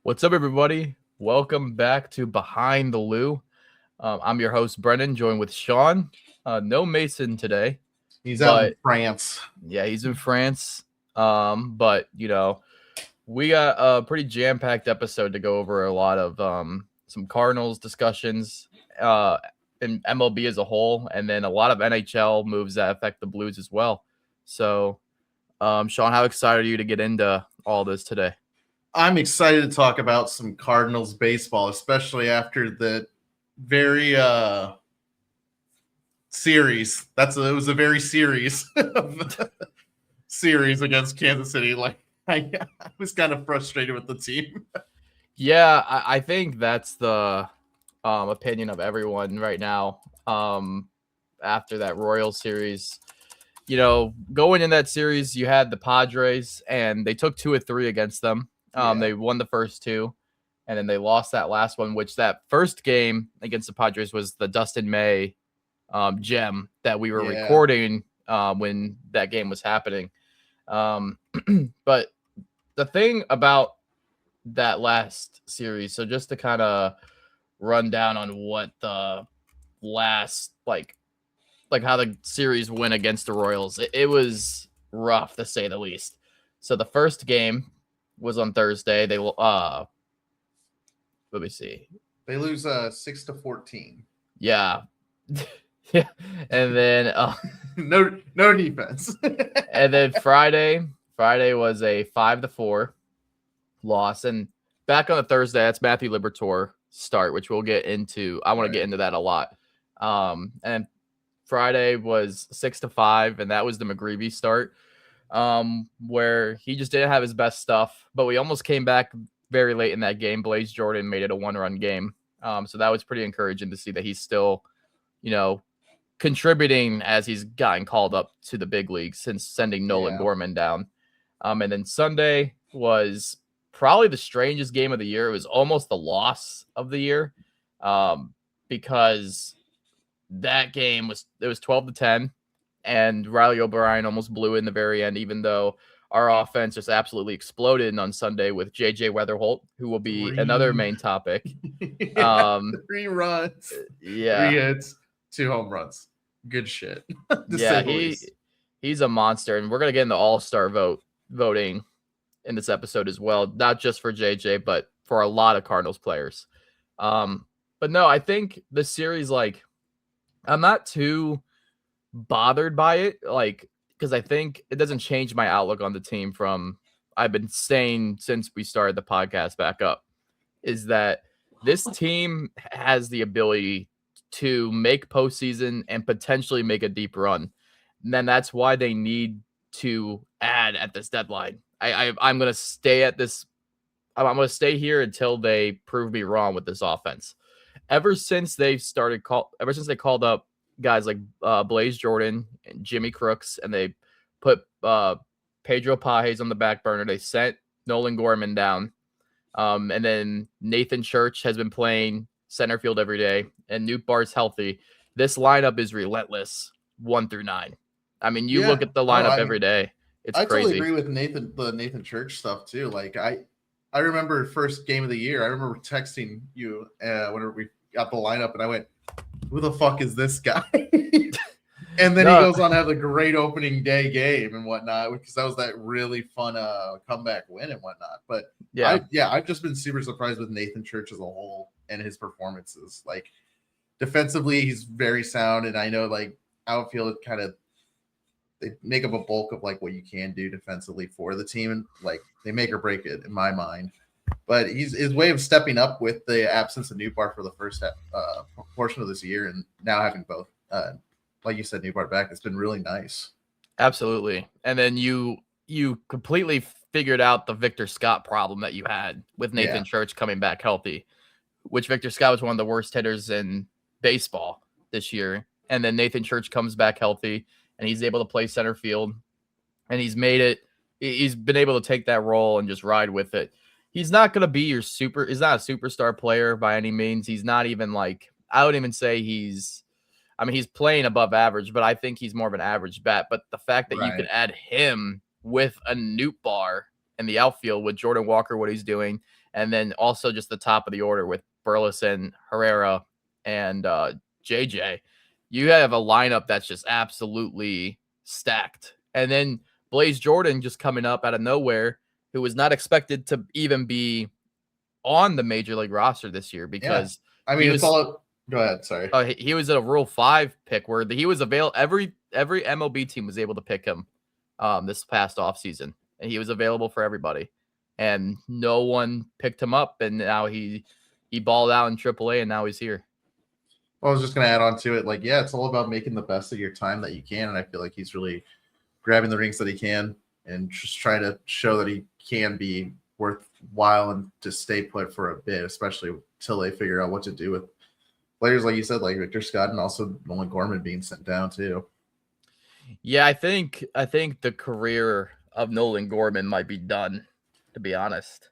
What's up, everybody? Welcome back to Behind the Lou. I'm your host, Brennan, joined with Sean. No Mason today. He's out in but France. Yeah, he's in France. But we got a pretty jam-packed episode to go over a lot of some Cardinals discussions, in MLB as a whole, and then a lot of NHL moves that affect the Blues as well. So, Sean, how excited are you to get into all this today? I'm excited to talk about some Cardinals baseball, especially after the very series. It was a very series series against Kansas City. I was kind of frustrated with the team. Yeah, I think that's the opinion of everyone right now. After that Royals series, going in that series, you had the Padres, and they took 2 of 3 against them. They won the first 2, and then they lost that last one. Which that first game against the Padres was the Dustin May gem that we were recording when that game was happening. But the thing about that last series, so just to kind of run down on what the last like how the series went against the Royals, it was rough to say the least. So the first game was on Thursday. They let me see. They lose 6-14. Yeah. Yeah. And then no defense. And then Friday was a 5-4 loss. And back on the Thursday, that's Matthew Liberatore start, which we'll get into. I want to get into that a lot. And Friday was 6-5, and that was the McGreevy start, where he just didn't have his best stuff. But we almost came back very late in that game. Blaze Jordan made it a 1-run game. So that was pretty encouraging to see that he's still, contributing as he's gotten called up to the big leagues since sending Nolan Gorman down. And then Sunday was probably the strangest game of the year. It was almost the loss of the year, because that game was 12-10, and Riley O'Brien almost blew in the very end, even though our offense just absolutely exploded on Sunday with JJ Weatherholt, who will be another main topic. 3 runs, 3 hits, 2 home runs. Good shit. Yeah, he's a monster, and we're gonna get into all-star voting in this episode as well, not just for JJ, but for a lot of Cardinals players. But no, I think the series, I'm not too bothered by it, because I think it doesn't change my outlook on the team from I've been saying since we started the podcast back up, is that this team has the ability to make postseason and potentially make a deep run. And then that's why they need to add at this deadline. I'm going to stay at this. I'm going to stay here until they prove me wrong with this offense. Ever since they called up guys like Blaze Jordan and Jimmy Crooks, and they put Pedro Pages on the back burner, they sent Nolan Gorman down. And then Nathan Church has been playing center field every day, and Newt Bart's healthy. This lineup is relentless 1 through 9. I mean, you look at the lineup every day. It's crazy. I totally agree with the Nathan Church stuff too. I remember first game of the year. I remember texting you whenever we got the lineup, and I went, "Who the fuck is this guy?" And then he goes on to have a great opening day game and whatnot, because that was that really fun comeback win and whatnot. But I've just been super surprised with Nathan Church as a whole and his performances. Defensively, he's very sound, and I know outfield kind of they make up a bulk of what you can do defensively for the team, and they make or break it in my mind. But his way of stepping up with the absence of Newbar for the first portion of this year, and now having both, like you said, Newbar back, it's been really nice. Absolutely. And then you completely figured out the Victor Scott problem that you had with Nathan Church coming back healthy, which Victor Scott was one of the worst hitters in baseball this year. And then Nathan Church comes back healthy, and he's able to play center field, and he's been able to take that role and just ride with it. He's not going to be he's not a superstar player by any means. He's not even I would even say he's playing above average, but I think he's more of an average bat. But the fact that you could add him with a Newt Bar in the outfield with Jordan Walker, what he's doing, And then also just the top of the order with Burleson, Herrera, and JJ. You have a lineup that's just absolutely stacked. And then Blaze Jordan just coming up out of nowhere, who was not expected to even be on the major league roster this year because go ahead. Sorry. He was a Rule 5 pick where he was available. Every MLB team was able to pick him this past offseason, and he was available for everybody. And no one picked him up, and now he balled out in AAA, and now he's here. I was just going to add on to it. Like, yeah, it's all about making the best of your time that you can, and I feel like he's really grabbing the rings that he can and just trying to show that he can be worthwhile and to stay put for a bit, especially till they figure out what to do with players like you said, like Victor Scott and also Nolan Gorman being sent down too. Yeah, I think the career of Nolan Gorman might be done, to be honest.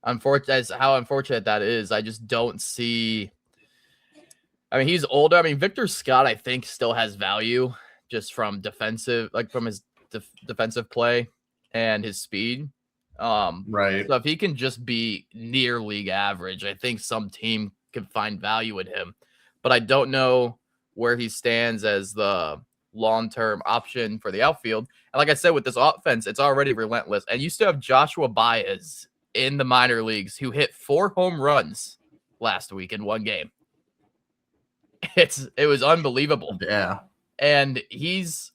Unfortunate as how unfortunate that is, I just don't see. I mean, he's older. I mean, Victor Scott, I think, still has value just from from his defensive play and his speed. Right. So if he can just be near league average, I think some team could find value in him. But I don't know where he stands as the long-term option for the outfield. And like I said, with this offense, it's already relentless. And you still have Joshua Baez in the minor leagues who hit 4 home runs last week in one game. It was unbelievable. Yeah. And he is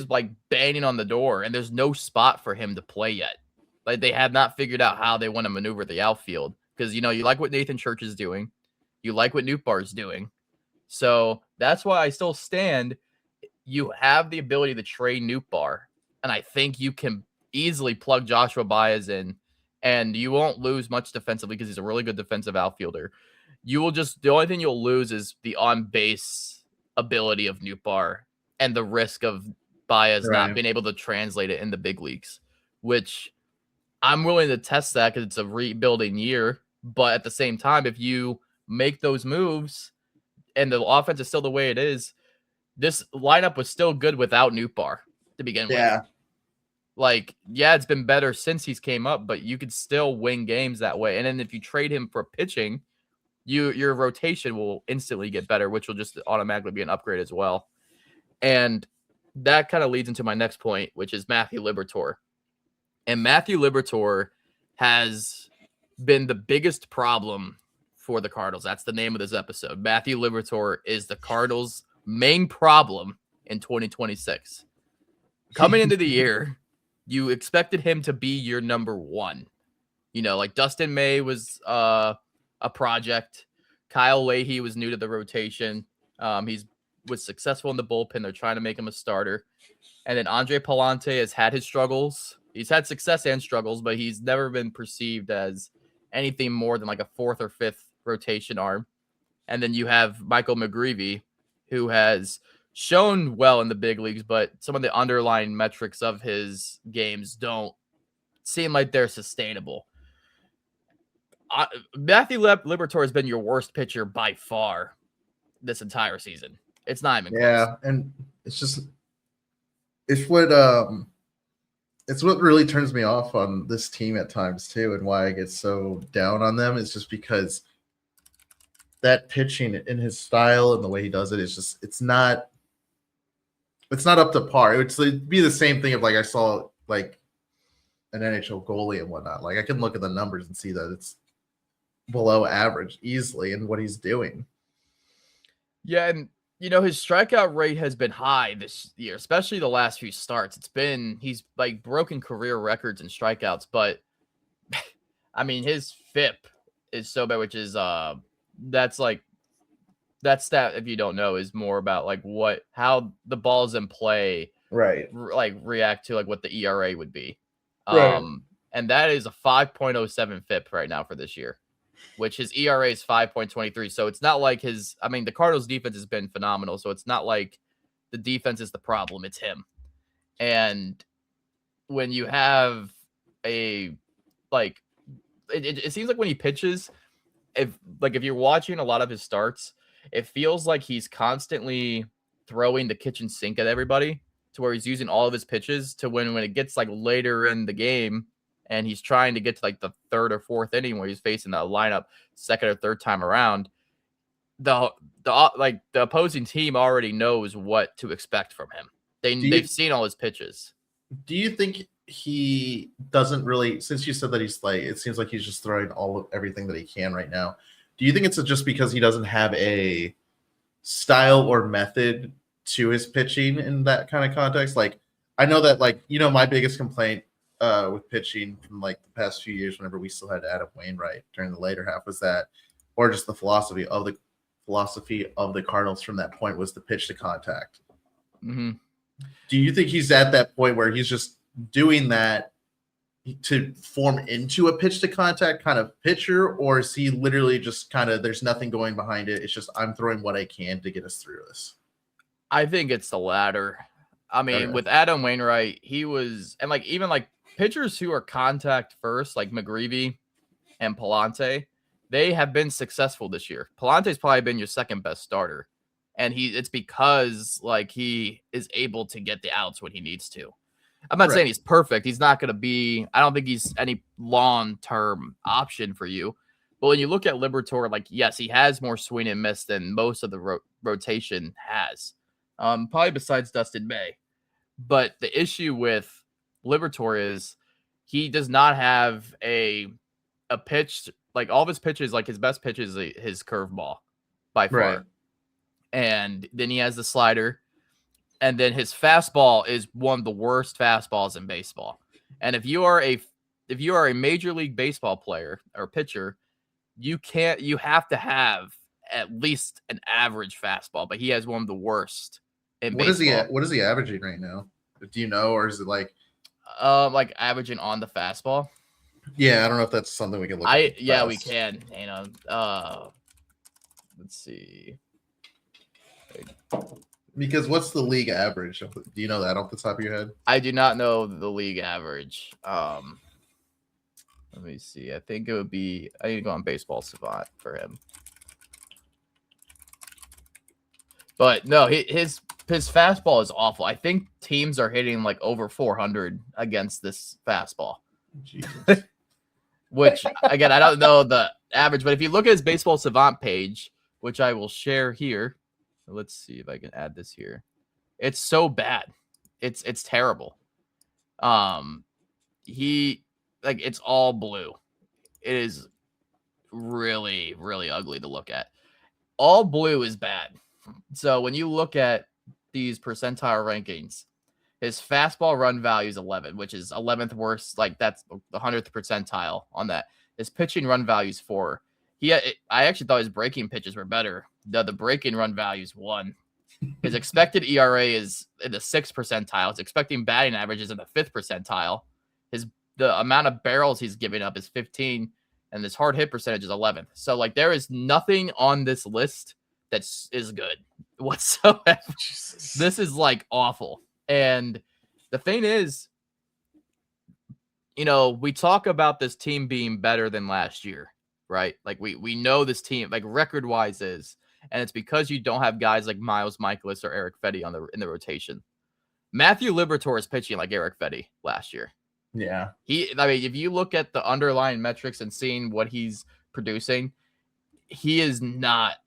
like banging on the door, and there's no spot for him to play yet. Like, they have not figured out how they want to maneuver the outfield because, you like what Nathan Church is doing. You like what Nootbaar is doing. So that's why I still stand. You have the ability to trade Nootbaar, and I think you can easily plug Joshua Baez in, and you won't lose much defensively because he's a really good defensive outfielder. The only thing you'll lose is the on-base ability of Nootbaar and the risk of Baez not being able to translate it in the big leagues, which I'm willing to test that because it's a rebuilding year. But at the same time, if you make those moves and the offense is still the way it is, this lineup was still good without Nootbaar to begin with. Yeah. Like, yeah, it's been better since he's came up, but you could still win games that way. And then if you trade him for pitching, your rotation will instantly get better, which will just automatically be an upgrade as well. And that kind of leads into my next point, which is Matthew Liberatore. And Matthew Liberatore has been the biggest problem for the Cardinals. That's the name of this episode. Matthew Liberatore is the Cardinals' main problem in 2026. Coming into the year, you expected him to be your number one. Like Dustin May was a project. Kyle Leahy was new to the rotation. He was successful in the bullpen. They're trying to make him a starter. And then Andre Palante has had his struggles. He's had success and struggles, but he's never been perceived as anything more than like a 4th or 5th rotation arm. And then you have Michael McGreevy, who has shown well in the big leagues, but some of the underlying metrics of his games don't seem like they're sustainable. Matthew Liberatore has been your worst pitcher by far this entire season. It's not even close. Yeah, and it's what really turns me off on this team at times too, and why I get so down on them is just because that pitching in his style and the way he does it is just it's not up to par. It would be the same thing if like I saw like an NHL goalie and whatnot. Like I can look at the numbers and see that it's below average easily in what he's doing. Yeah, and his strikeout rate has been high this year, especially the last few starts. He's like broken career records in strikeouts, but I mean his FIP is so bad, which is that stat, if you don't know, is more about like how the balls in play react to like what the ERA would be. And that is a 5.07 FIP right now for this year, which his ERA is 5.23. So it's not like the Cardinals defense has been phenomenal. So it's not like the defense is the problem. It's him. And when you have it seems like when he pitches, if you're watching a lot of his starts, it feels like he's constantly throwing the kitchen sink at everybody to where he's using all of his pitches to when it gets like later in the game and he's trying to get to like the third or fourth inning where he's facing the lineup second or third time around, the opposing team already knows what to expect from him. They've seen all his pitches. Do you think he doesn't really, since you said that he's like, it seems like he's just throwing everything that he can right now. Do you think it's just because he doesn't have a style or method to his pitching in that kind of context? Like, I know that, like, my biggest complaint with pitching from like the past few years, whenever we still had Adam Wainwright during the later half, was that, or just the philosophy of the Cardinals from that point, was the pitch to contact. Mm-hmm. Do you think he's at that point where he's just doing that to form into a pitch to contact kind of pitcher, or is he literally just kind of, there's nothing going behind it, it's just I'm throwing what I can to get us through this? I think it's the latter. I mean, with Adam Wainwright, he was, and like even like pitchers who are contact first, like McGreevy and Palante, they have been successful this year. Palante's probably been your second best starter, and it's because like he is able to get the outs when he needs to. I'm not saying he's perfect. He's not going to be, I don't think he's any long-term option for you. But when you look at Liberatore, like, yes, he has more swing and miss than most of the rotation has. Probably besides Dustin May. But the issue with Liberatore is he does not have a pitch, like all of his pitches, like his best pitch is his curveball by far. Right. And then he has the slider. And then his fastball is one of the worst fastballs in baseball. And if you are a Major League Baseball player or pitcher, you have to have at least an average fastball, but he has one of the worst in baseball. What is he averaging right now? Do you know, or is it like averaging on the fastball? Yeah, I don't know if that's something we can look at. Yeah, we can. Let's see. Because what's the league average? Do you know that off the top of your head? I do not know the league average. Let me see. I think it would be, I need to go on Baseball Savant for him. But no, his fastball is awful. I think teams are hitting like over 400 against this fastball. Jesus. Which, again, I don't know the average, but if you look at his Baseball Savant page, which I will share here, let's see if I can add this here. It's so bad. It's terrible. It's all blue. It is really, really ugly to look at. All blue is bad. So when you look at these percentile rankings, his fastball run value is 11, which is 11th worst. Like that's the 100th percentile on that. His pitching run value is 4. I actually thought his breaking pitches were better. The breaking run value is 1. His expected ERA is in the 6th percentile. His expecting batting average is in the 5th percentile. The amount of barrels he's giving up is 15, and his hard hit percentage is 11th. So like there is nothing on this list that is good whatsoever. Jesus. This is like awful. And the thing is, we talk about this team being better than last year, right? Like we know this team, like record-wise is, and it's because you don't have guys like Miles Mikolas or Eric Fedde in the rotation. Matthew Liberatore is pitching like Eric Fedde last year. Yeah. If you look at the underlying metrics and seeing what he's producing, he is not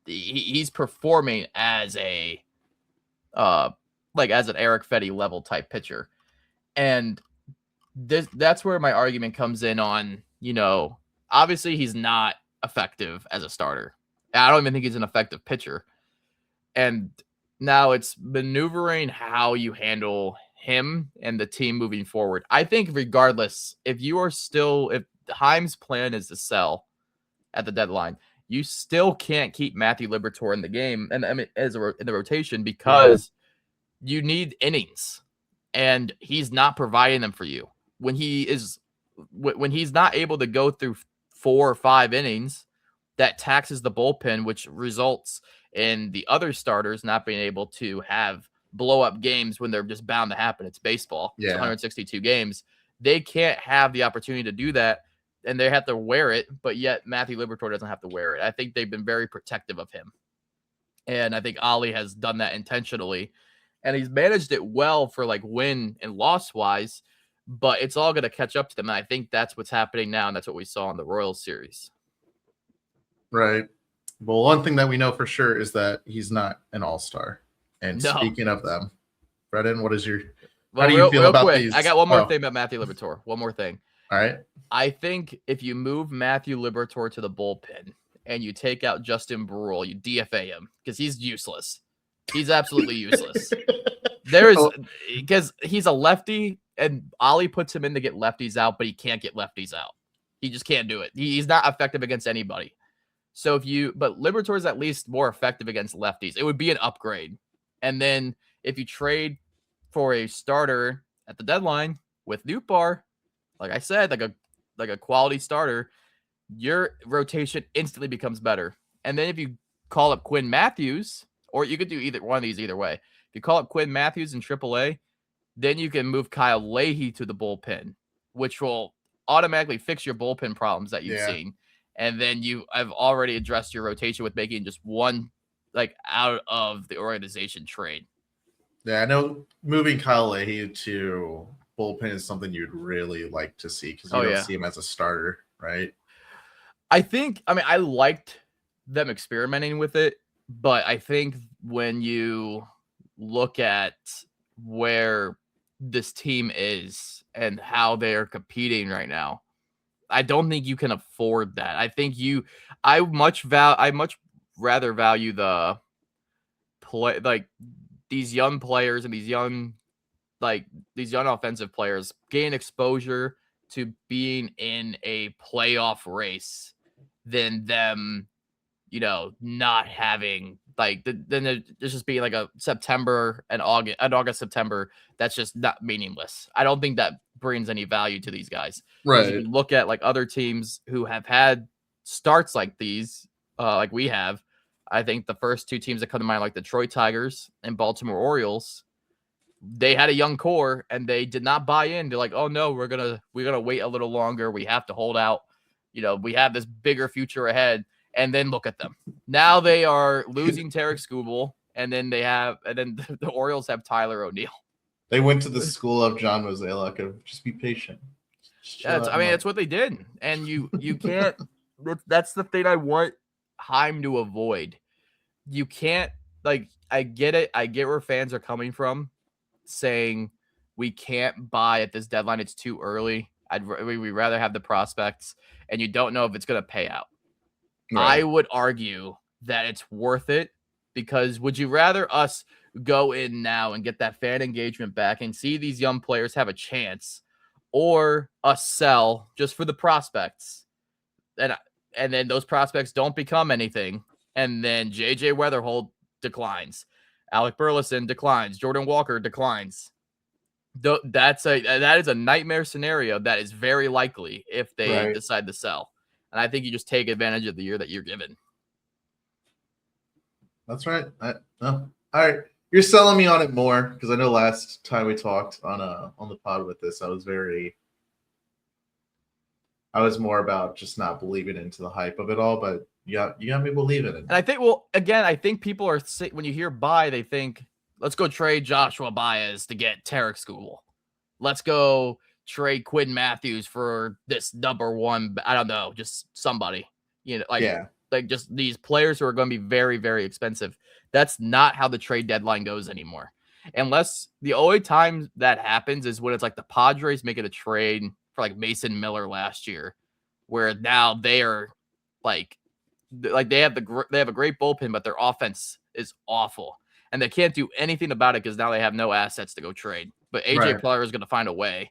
he's performing as a as an Eric Fedde level type pitcher. And that's where my argument comes in on, obviously he's not effective as a starter. I don't even think he's an effective pitcher. And now it's maneuvering how you handle him and the team moving forward. I think regardless, if Heim's plan is to sell at the deadline, you still can't keep Matthew Liberatore in the game and in the rotation because you need innings, and he's not providing them for you. When he's not able to go through 4 or 5 innings, that taxes the bullpen, which results in the other starters not being able to have blow up games when they're just bound to happen. It's baseball. Yeah. It's 162 games. They can't have the opportunity to do that, and they have to wear it, but yet Matthew Liberatore doesn't have to wear it. I think they've been very protective of him. And I think Ollie has done that intentionally, and he's managed it well for like win and loss wise, but it's all going to catch up to them. And I think that's what's happening now, and that's what we saw in the Royals series. Right. Well, one thing that we know for sure is that he's not an all-star. And speaking of them, Brendan, what is your how do you feel about quick, these? I got one more thing about Matthew Liberatore. One more thing. All right. I think if you move Matthew Liberatore to the bullpen and you take out Justin Brule, you DFA him because he's useless. He's absolutely useless. Because he's a lefty, and Ollie puts him in to get lefties out, but he can't get lefties out. He just can't do it. He's not effective against anybody. So but Liberatore is at least more effective against lefties. It would be an upgrade. And then if you trade for a starter at the deadline with Nootbaar, like I said, like a quality starter, your rotation instantly becomes better. And then if you call up Quinn Matthews, or you could do either one of these either way. If you call up Quinn Matthews in AAA, then you can move Kyle Leahy to the bullpen, which will automatically fix your bullpen problems that you've seen. And then I've already addressed your rotation with making just one like out of the organization trade. Yeah, I know moving Kyle Leahy to bullpen is something you'd really like to see because you don't see him as a starter, right? I liked them experimenting with it, but I think when you look at where this team is and how they are competing right now, I don't think you can afford that. I think I much rather value the play, like these young players and these young offensive players gain exposure to being in a playoff race than them, not having then there's just being like a September and August, September. That's just not meaningless. I don't think that brings any value to these guys. Right. You look at like other teams who have had starts like these, like we have. I think the first two teams that come to mind, like the Detroit Tigers and Baltimore Orioles, they had a young core and they did not buy in. They're like, oh no, we're gonna wait a little longer. We have to hold out. We have this bigger future ahead. And then look at them. Now they are losing Tarek Skubal, and then the Orioles have Tyler O'Neill. They went to the school of John Mozeliak of just be patient. That's what they did. And you can't that's the thing I want Heim to avoid. You can't, I get it. I get where fans are coming from saying we can't buy at this deadline. It's too early. We'd rather have the prospects, and you don't know if it's going to pay out. Right. I would argue that it's worth it because would you rather us go in now and get that fan engagement back and see these young players have a chance, or us sell just for the prospects? And then those prospects don't become anything. And then JJ Weatherhold declines. Alec Burleson declines. Jordan Walker declines. That is a nightmare scenario that is very likely if they decide to sell. And I think you just take advantage of the year that you're given. That's right. All right. You're selling me on it more because I know last time we talked on the pod with this, I was more about just not believing into the hype of it all, but you got me believing it. And I think people are, when you hear buy, they think, let's go trade Joshua Baez to get Tarek Skubal. Let's go trade Quinn Matthews for this number one. I don't know, just somebody, just these players who are going to be very, very expensive. That's not how the trade deadline goes anymore. Unless the only time that happens is when it's like the Padres making a trade for like Mason Miller last year, where now they are like they have a great bullpen, but their offense is awful. And they can't do anything about it because now they have no assets to go trade. But AJ Preller is going to find a way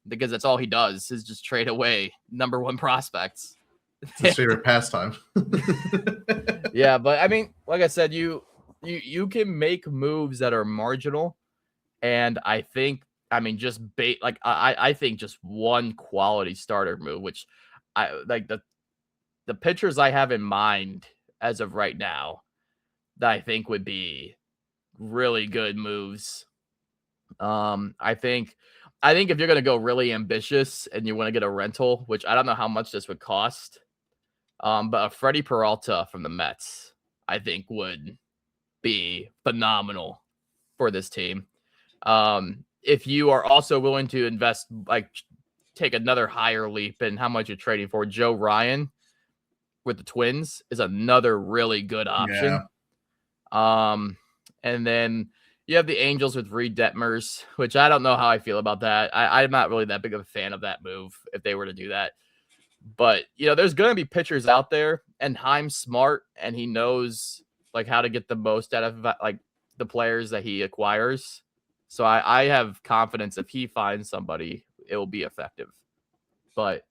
because that's all he does is just trade away number one prospects. It's his favorite pastime. Yeah, but I mean, like I said, you can make moves that are marginal, and I think, just I think just one quality starter move, which I like the pitchers I have in mind as of right now that I think would be really good moves. I think if you're going to go really ambitious and you want to get a rental, which I don't know how much this would cost, but a Freddie Peralta from the Mets, I think would be phenomenal for this team. if you are also willing to invest, like take another higher leap in how much you're trading for, Joe Ryan with the Twins is another really good option. And then you have the Angels with Reed Detmers, which I don't know how I feel about that. I'm not really that big of a fan of that move if they were to do that. But, there's going to be pitchers out there, and Heim's smart, and he knows, like, how to get the most out of, like, the players that he acquires. So I have confidence if he finds somebody, it will be effective. But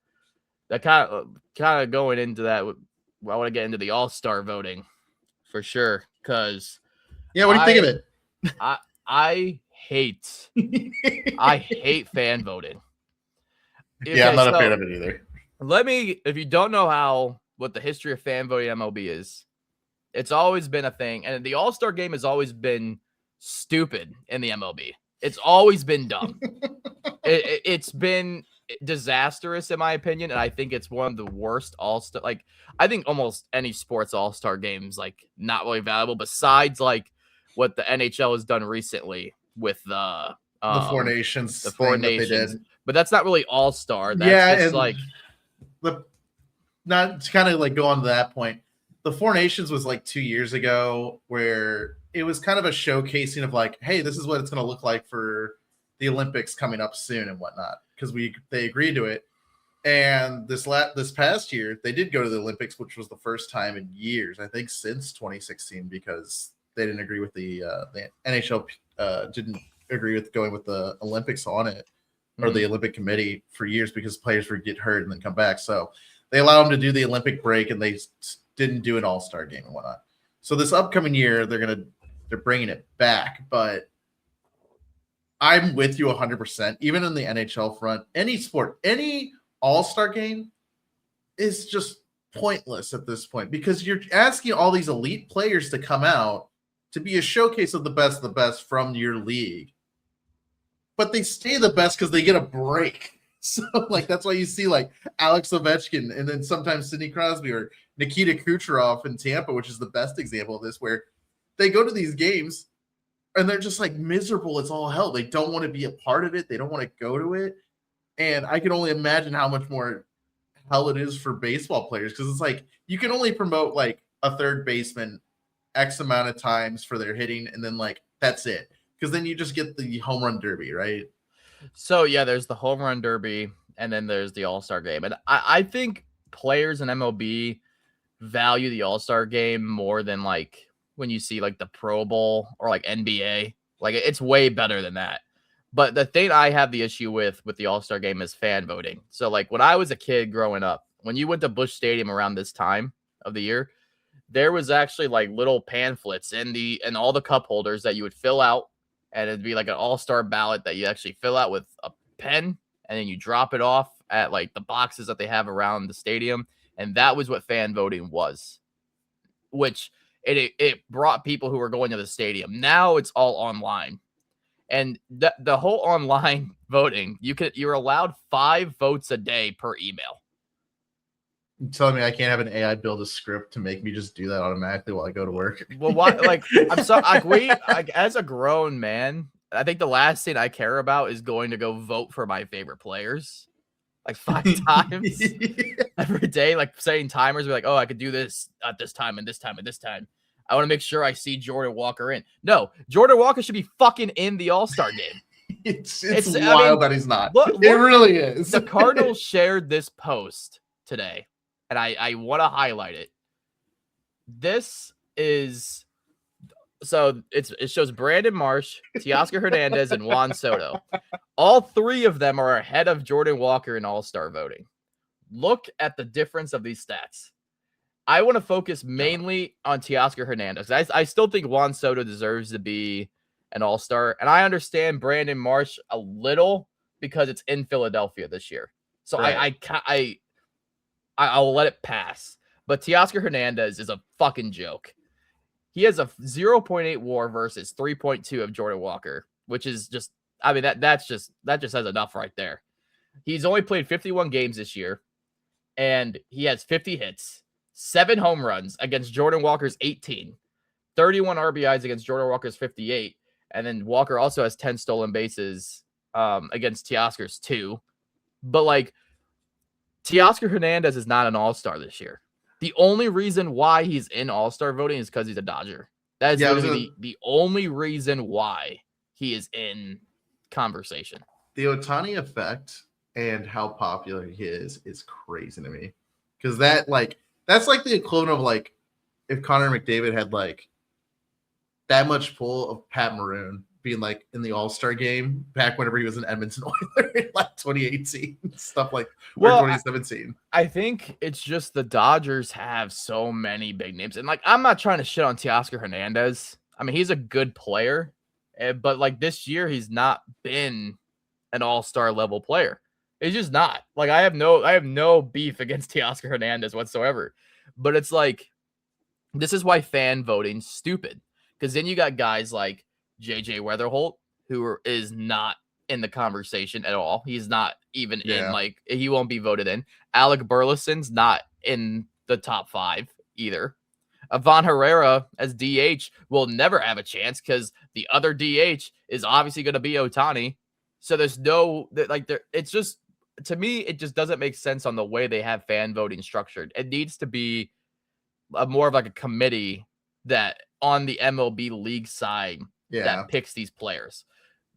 that kind of going into that, I want to get into the All-Star voting for sure, because what do you think of it? I hate fan voting. Okay, I'm not a fan of it either. If you don't know what the history of fan voting MLB is, it's always been a thing. And the All-Star game has always been stupid in the MLB. It's always been dumb. It's been disastrous in my opinion. And I think it's one of the worst All-Star, like I think almost any sports All-Star games, like not really valuable besides like what the NHL has done recently with the Four Nations. The Four Nations. That they did. But that's not really All-Star. That's just like not to kind of like go on to that point. The Four Nations was like 2 years ago where it was kind of a showcasing of like, hey, this is what it's going to look like for the Olympics coming up soon and whatnot, because they agreed to it. And this past year, they did go to the Olympics, which was the first time in years, I think since 2016, because they didn't agree with the NHL didn't agree with going with the Olympics on it, or the Olympic Committee for years, because players would get hurt and then come back. So they allowed them to do the Olympic break, and they didn't do an All-Star game and whatnot. So this upcoming year, they're bringing it back. But I'm with you 100%. Even in the NHL front, any sport, any All-Star game is just pointless at this point, because you're asking all these elite players to come out to be a showcase of the best from your league. But they stay the best because they get a break. So, like, that's why you see, like, Alex Ovechkin and then sometimes Sidney Crosby or Nikita Kucherov in Tampa, which is the best example of this, where they go to these games and they're just, like, miserable. It's all hell. They don't want to be a part of it. They don't want to go to it. And I can only imagine how much more hell it is for baseball players, because it's like you can only promote, like, a third baseman X amount of times for their hitting, and then, like, that's it. Because then you just get the home run derby, right? So, yeah, there's the home run derby, and then there's the All-Star game. And I think players in MLB value the All-Star game more than, like, when you see, like, the Pro Bowl or, like, NBA. Like, it's way better than that. But the thing I have the issue with the All-Star game is fan voting. So, like, when I was a kid growing up, when you went to Busch Stadium around this time of the year, there was actually, like, little pamphlets in all the cup holders that you would fill out. And it'd be like an all-star ballot that you actually fill out with a pen, and then you drop it off at like the boxes that they have around the stadium. And that was what fan voting was, which it brought people who were going to the stadium. Now it's all online. And the whole online voting, you're allowed 5 votes a day per email. You're telling me I can't have an AI build a script to make me just do that automatically while I go to work? Well, why? Like, I'm sorry. Like, as a grown man, I think the last thing I care about is going to go vote for my favorite players, like 5 times every day. Like setting timers, be like, oh, I could do this at this time and this time and this time. I want to make sure I see Jordan Walker in. No, Jordan Walker should be fucking in the All-Star game. It's wild that he's not. Look, it really is. The Cardinals shared this post today, and I want to highlight it. This is it shows Brandon Marsh, Teoscar Hernandez, and Juan Soto. All 3 of them are ahead of Jordan Walker in All-Star voting. Look at the difference of these stats. I want to focus mainly on Teoscar Hernandez. I still think Juan Soto deserves to be an All-Star, and I understand Brandon Marsh a little because it's in Philadelphia this year. So right. I'll let it pass. But Teoscar Hernandez is a fucking joke. He has a 0.8 WAR versus 3.2 of Jordan Walker, which is just, I mean, that just has enough right there. He's only played 51 games this year, and he has 50 hits, 7 home runs against Jordan Walker's 18, 31 RBIs against Jordan Walker's 58, And then Walker also has 10 stolen bases against Teoscar's 2. But like Teoscar Hernandez is not an all-star this year. The only reason why he's in all-star voting is because he's a Dodger. That is literally the only reason why he is in conversation. The Ohtani effect and how popular he is crazy to me. Because that's like the equivalent of like if Connor McDavid had like that much pull of Pat Maroon being like in the All-Star game back whenever he was an Edmonton Oiler in like 2018, stuff like or 2017. I think it's just the Dodgers have so many big names. And like I'm not trying to shit on Teoscar Hernandez. I mean, he's a good player, but like this year he's not been an all-star level player. It's just not. Like I have no beef against Teoscar Hernandez whatsoever. But it's like this is why fan voting's stupid. Because then you got guys like JJ Weatherholt, who is not in the conversation at all. He's not even in, like, he won't be voted in. Alec Burleson's not in the top 5 either. Ivan Herrera as DH will never have a chance because the other DH is obviously going to be Ohtani. So there's no, like, it's just, to me, it just doesn't make sense on the way they have fan voting structured. It needs to be more of like a committee that on the MLB league side that picks these players.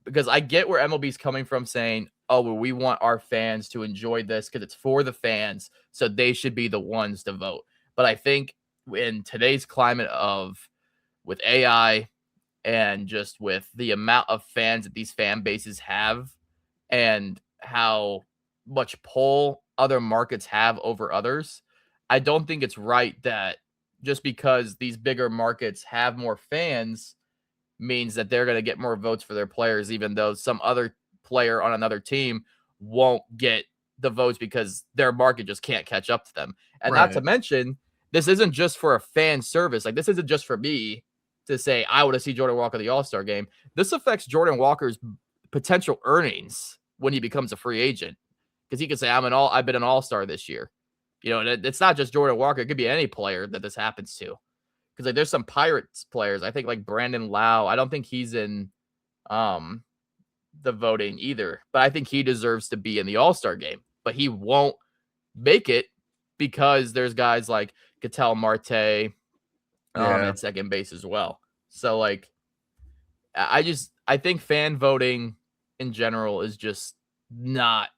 Because I get where MLB's coming from saying, oh, well, we want our fans to enjoy this because it's for the fans, so they should be the ones to vote. But I think in today's climate with AI and just with the amount of fans that these fan bases have and how much pull other markets have over others, I don't think it's right that just because these bigger markets have more fans means that they're going to get more votes for their players, even though some other player on another team won't get the votes because their market just can't catch up to them. And not to mention, this isn't just for a fan service. Like, this isn't just for me to say, I want to see Jordan Walker at the All-Star game. This affects Jordan Walker's potential earnings when he becomes a free agent. Because he could say, I've been an All-Star this year. You know, and it's not just Jordan Walker. It could be any player that this happens to. Because like there's some Pirates players. I think like Brandon Lau. I don't think he's in the voting either. But I think he deserves to be in the All-Star game. But he won't make it because there's guys like Ketel Marte at second base as well. So like I think fan voting in general is just not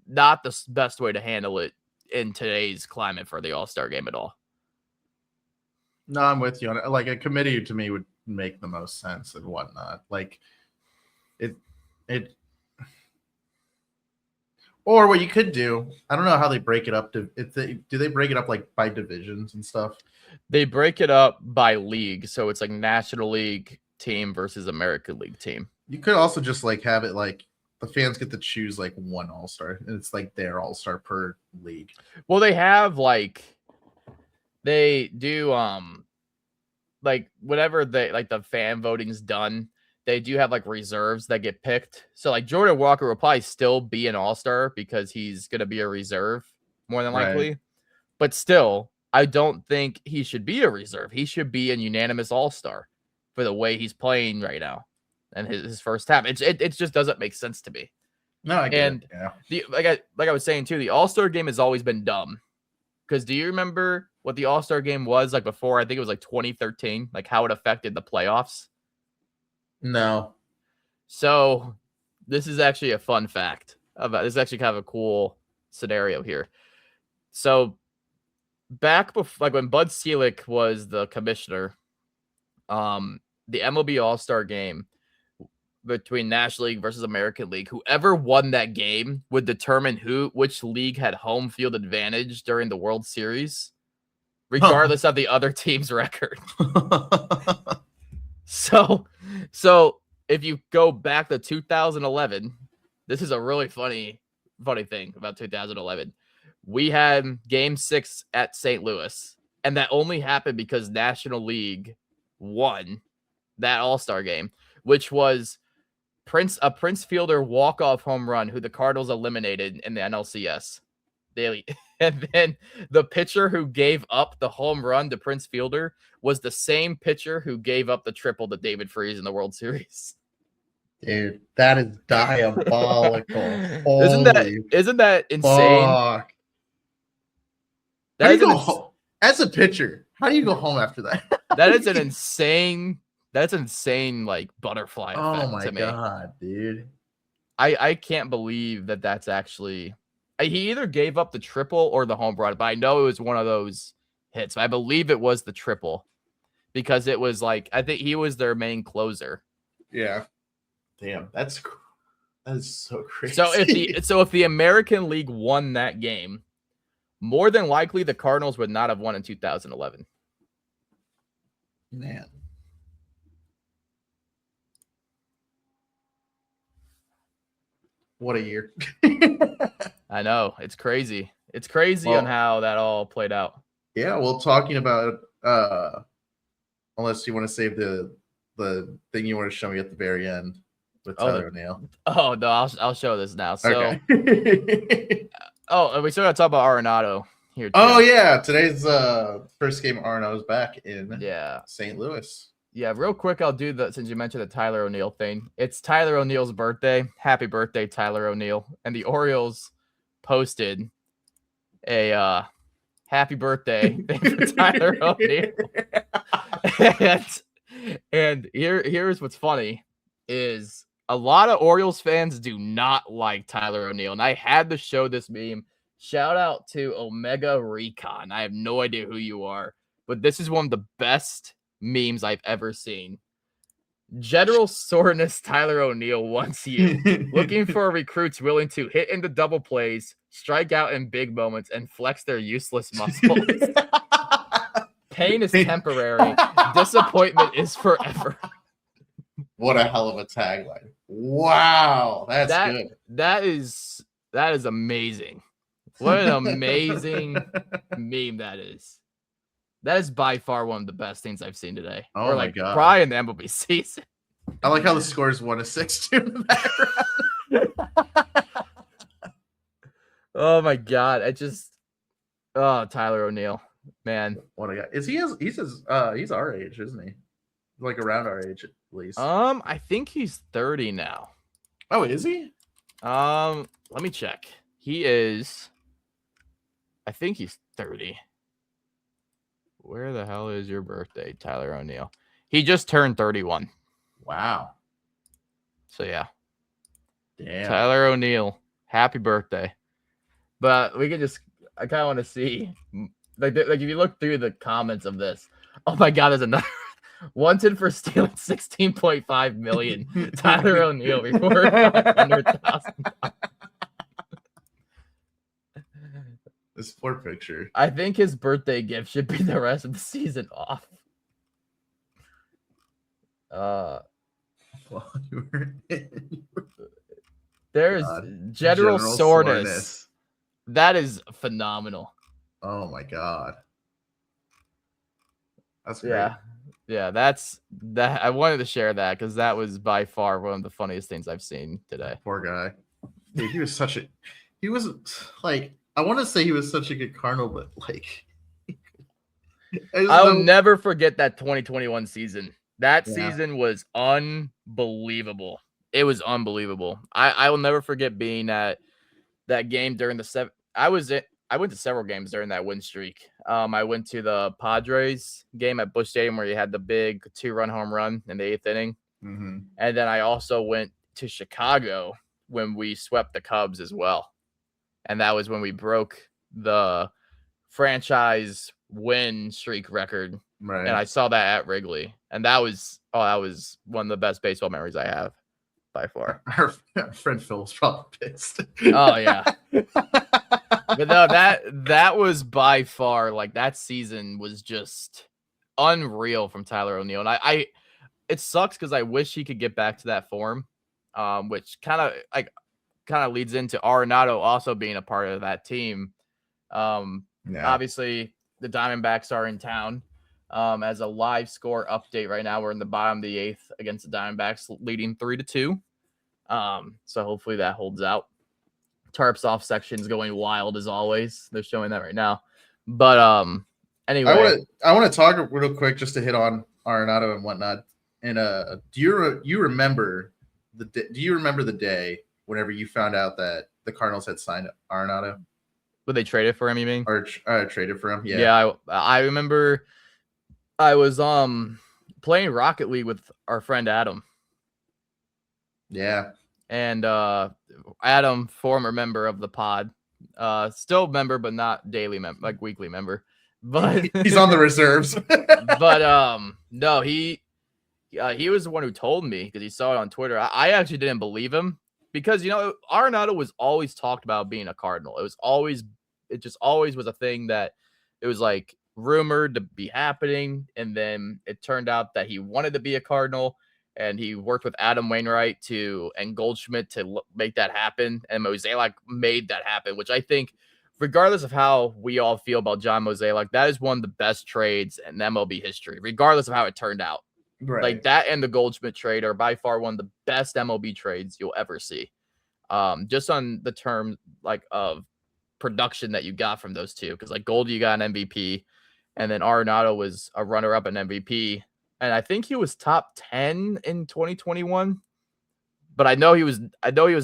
the best way to handle it in today's climate for the All-Star game at all. No, I'm with you on it. Like a committee to me would make the most sense and whatnot. Like it or what you could do, I don't know how they break it up. Do they break it up like by divisions and stuff? They break it up by league. So it's like National League team versus American League team. You could also just like have it like the fans get to choose like one All-Star and it's like their All-Star per league. Well, they have like they do like whatever they like the fan voting's done, they do have like reserves that get picked. So like Jordan Walker will probably still be an All-Star because he's gonna be a reserve more than likely. Right. But still, I don't think he should be a reserve. He should be an unanimous All-Star for the way he's playing right now. And his first half, it just doesn't make sense to me. No, I get it. Yeah. Like I was saying too, the All-Star game has always been dumb. Because do you remember what the All-Star game was like before? I think it was like 2013, like how it affected the playoffs. No. So this is actually a fun fact about this. Is actually kind of a cool scenario here. So back before, like when Bud Selig was the commissioner, the MLB All-Star game between National League versus American League, whoever won that game would determine which league had home field advantage during the World Series, regardless of the other team's record. So if you go back to 2011, this is a really funny thing about 2011. We had Game 6 at St. Louis, and that only happened because National League won that All-Star game, which was a Prince Fielder walk-off home run who the Cardinals eliminated in the NLCS. And then the pitcher who gave up the home run to Prince Fielder was the same pitcher who gave up the triple to David Freese in the World Series. Dude, that is diabolical. Isn't that insane? Fuck. How do you go home? As a pitcher, how do you go home after that? That's insane like butterfly effect to me. Oh my god, dude. I can't believe that's actually he either gave up the triple or the home run, but I know it was one of those hits. I believe it was the triple because it was like I think he was their main closer. Yeah. Damn, that is so crazy. So if the American League won that game, more than likely the Cardinals would not have won in 2011. Man. What a year. I know. It's crazy. It's crazy on how that all played out. Yeah, well, talking about unless you want to save the thing you want to show me at the very end with Tyler O'Neill. Oh no, I'll show this now. So okay. and we still gotta talk about Arenado here too. Oh yeah, today's first game Arenado's back in St. Louis. Yeah, real quick, I'll do since you mentioned the Tyler O'Neill thing. It's Tyler O'Neill's birthday. Happy birthday, Tyler O'Neill. And the Orioles posted a happy birthday thing for Tyler O'Neill. and here's what's funny is a lot of Orioles fans do not like Tyler O'Neill. And I had to show this meme. Shout out to Omega Recon. I have no idea who you are, but this is one of the best memes I've ever seen. General Soreness Tyler O'Neill wants you. Looking for recruits willing to hit into double plays, strike out in big moments, and flex their useless muscles. Pain is temporary. Disappointment is forever. What a hell of a tagline. Wow. That's good. That is amazing. What an amazing meme that is. That is by far one of the best things I've seen today. Oh my god! Probably in the MLB season. I like how the score is 1-6 in the background. Oh my god! Tyler O'Neill, man. What a guy! He's our age, isn't he? Like around our age at least. I think he's 30 now. Oh, is he? Let me check. He is. I think he's 30. Where the hell is your birthday, Tyler O'Neill? He just turned 31. Wow. So yeah. Damn. Tyler O'Neill, happy birthday. But we can I kind of want to see like if you look through the comments of this. Oh my god, there's another wanted for stealing $16.5 million. Tyler O'Neill reward $500,000. This poor picture. I think his birthday gift should be the rest of the season off. There's General Soreness. That is phenomenal. Oh my god. That's great. Yeah, that's that. I wanted to share that because that was by far one of the funniest things I've seen today. Poor guy. Dude, he was like, I want to say he was such a good Cardinal, but like, I'll never forget that 2021 season. That season was unbelievable. It was unbelievable. I will never forget being at that game during the I went to several games during that win streak. I went to the Padres game at Busch Stadium where you had the big 2-run home run in the 8th inning. Mm-hmm. And then I also went to Chicago when we swept the Cubs as well. And that was when we broke the franchise win streak record. Right. And I saw that at Wrigley. And that was one of the best baseball memories I have by far. Our friend Phil was probably pissed. Oh, yeah. But no, that was by far, like, that season was just unreal from Tyler O'Neill. And it sucks because I wish he could get back to that form, which kind of leads into Arenado also being a part of that team. Obviously, the Diamondbacks are in town. As a live score update right now, we're in the bottom of the 8th against the Diamondbacks, leading 3-2. So hopefully that holds out. Tarps off section's going wild as always. They're showing that right now. But anyway, I want to talk real quick just to hit on Arenado and whatnot. And do you remember the day whenever you found out that the Cardinals had signed Arenado? Would they trade it for him, you mean? Or traded for him? Yeah. Yeah, I remember I was playing Rocket League with our friend Adam. Yeah. And Adam, former member of the pod, still member but not daily member, like weekly member. But he's on the reserves. But no, he was the one who told me because he saw it on Twitter. I actually didn't believe him because Arenado was always talked about being a Cardinal. It just always was a thing that it was like rumored to be happening, and then it turned out that he wanted to be a Cardinal, and he worked with Adam Wainwright and Goldschmidt to make that happen, and Mozeliak made that happen, which I think, regardless of how we all feel about John Mozeliak, that is one of the best trades in MLB history, regardless of how it turned out. Right. Like that and the Goldschmidt trade are by far one of the best MLB trades you'll ever see. Just on the term of production that you got from those two, because like Goldie, you got an MVP, and then Arenado was a runner-up in MVP, and I think he was top 10 in 2021. But I know he was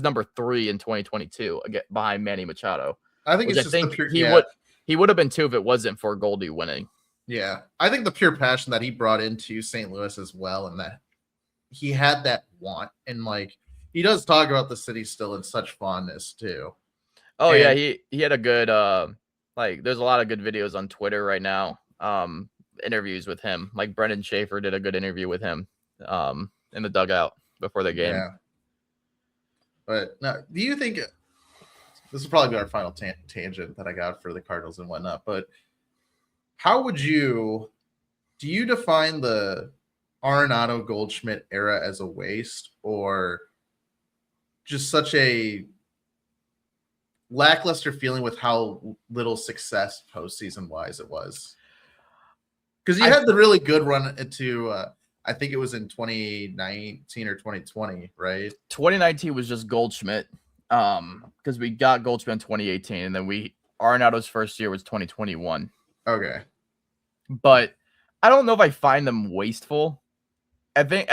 number 3 in 2022, again behind Manny Machado. I think he would have been 2 if it wasn't for Goldie winning. Yeah, I think the pure passion that he brought into St. Louis as well, and that he had that want, and like he does talk about the city still in such fondness too. Oh, and yeah, he had a good there's a lot of good videos on Twitter right now, interviews with him. Like Brendan Schaefer did a good interview with him in the dugout before the game. Yeah. But now, do you think this will probably be our final tangent that I got for the Cardinals and whatnot, but how would do you define the Arenado Goldschmidt era as a waste, or just such a lackluster feeling with how little success postseason wise it was? Because you had the really good run into I think it was in 2019 or 2020, right? 2019 was just Goldschmidt, because we got Goldschmidt in 2018, and then Arenado's first year was 2021. Okay. But I don't know if I find them wasteful. I think